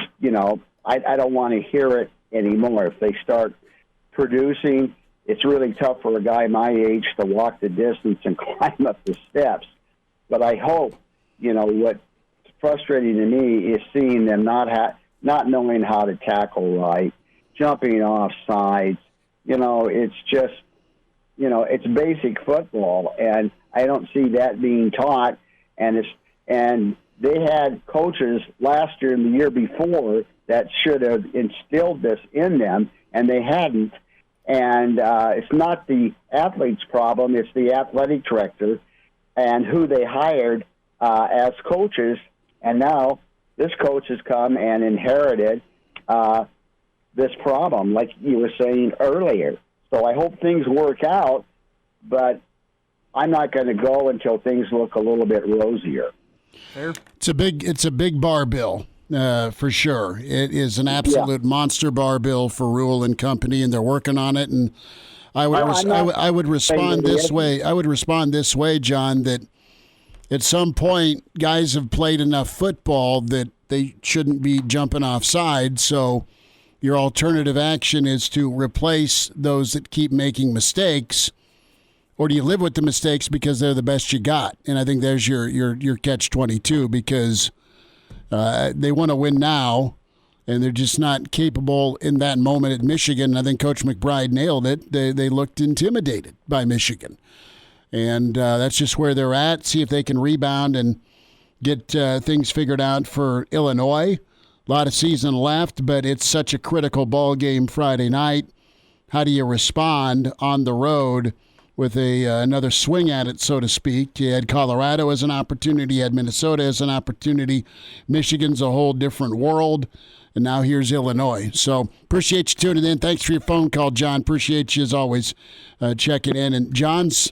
I don't want to hear it anymore. If they start producing, it's really tough for a guy my age to walk the distance and climb up the steps. But I hope, what's frustrating to me is seeing them not knowing how to tackle right, jumping off sides. It's just, it's basic football, and I don't see that being taught. And they had coaches last year and the year before that should have instilled this in them, and they hadn't. And it's not the athlete's problem; it's the athletic director and who they hired as coaches. And now this coach has come and inherited this problem, like you were saying earlier. So I hope things work out, but I'm not going to go until things look a little bit rosier. Fair. It's a big bar bill, for sure. It is an absolute monster bar bill for Rhule and company, and they're working on it. And I would respond this way. I would respond this way, John, that at some point guys have played enough football that they shouldn't be jumping off sides. So your alternative action is to replace those that keep making mistakes, or do you live with the mistakes because they're the best you got? And I think there's your catch-22, because they want to win now, and they're just not capable in that moment at Michigan. I think Coach McBride nailed it. They looked intimidated by Michigan. And that's just where they're at. See if they can rebound and get things figured out for Illinois. A lot of season left, but it's such a critical ball game Friday night. How do you respond on the road with another swing at it, so to speak? You had Colorado as an opportunity, you had Minnesota as an opportunity. Michigan's a whole different world, and now here's Illinois. So appreciate you tuning in. Thanks for your phone call, John. Appreciate you, as always, checking in. And John's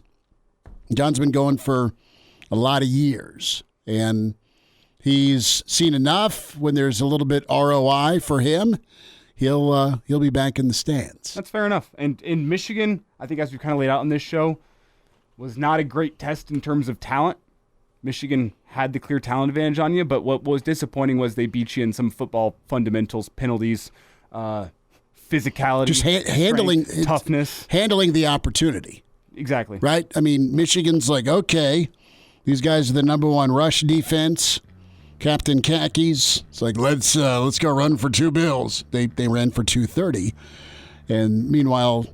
been going for a lot of years, and he's seen enough. When there's a little bit ROI for him, he'll be back in the stands. That's fair enough. And in Michigan, I think, as we kind of laid out in this show, was not a great test in terms of talent. Michigan had the clear talent advantage on you, but what was disappointing was they beat you in some football fundamentals, penalties, physicality, just handling toughness, handling the opportunity. Exactly. Right? I mean, Michigan's like, okay, these guys are the number one rush defense. Captain Khakis. It's like, let's go run for 2 bills. They ran for 230. And meanwhile,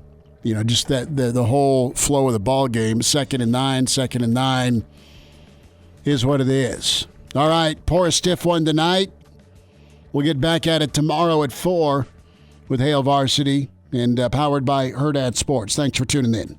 just that the whole flow of the ball game. 2nd and 9 is what it is. All right, pour a stiff one tonight. We'll get back at it tomorrow at 4 with Hail Varsity and powered by Hurrdat Sports. Thanks for tuning in.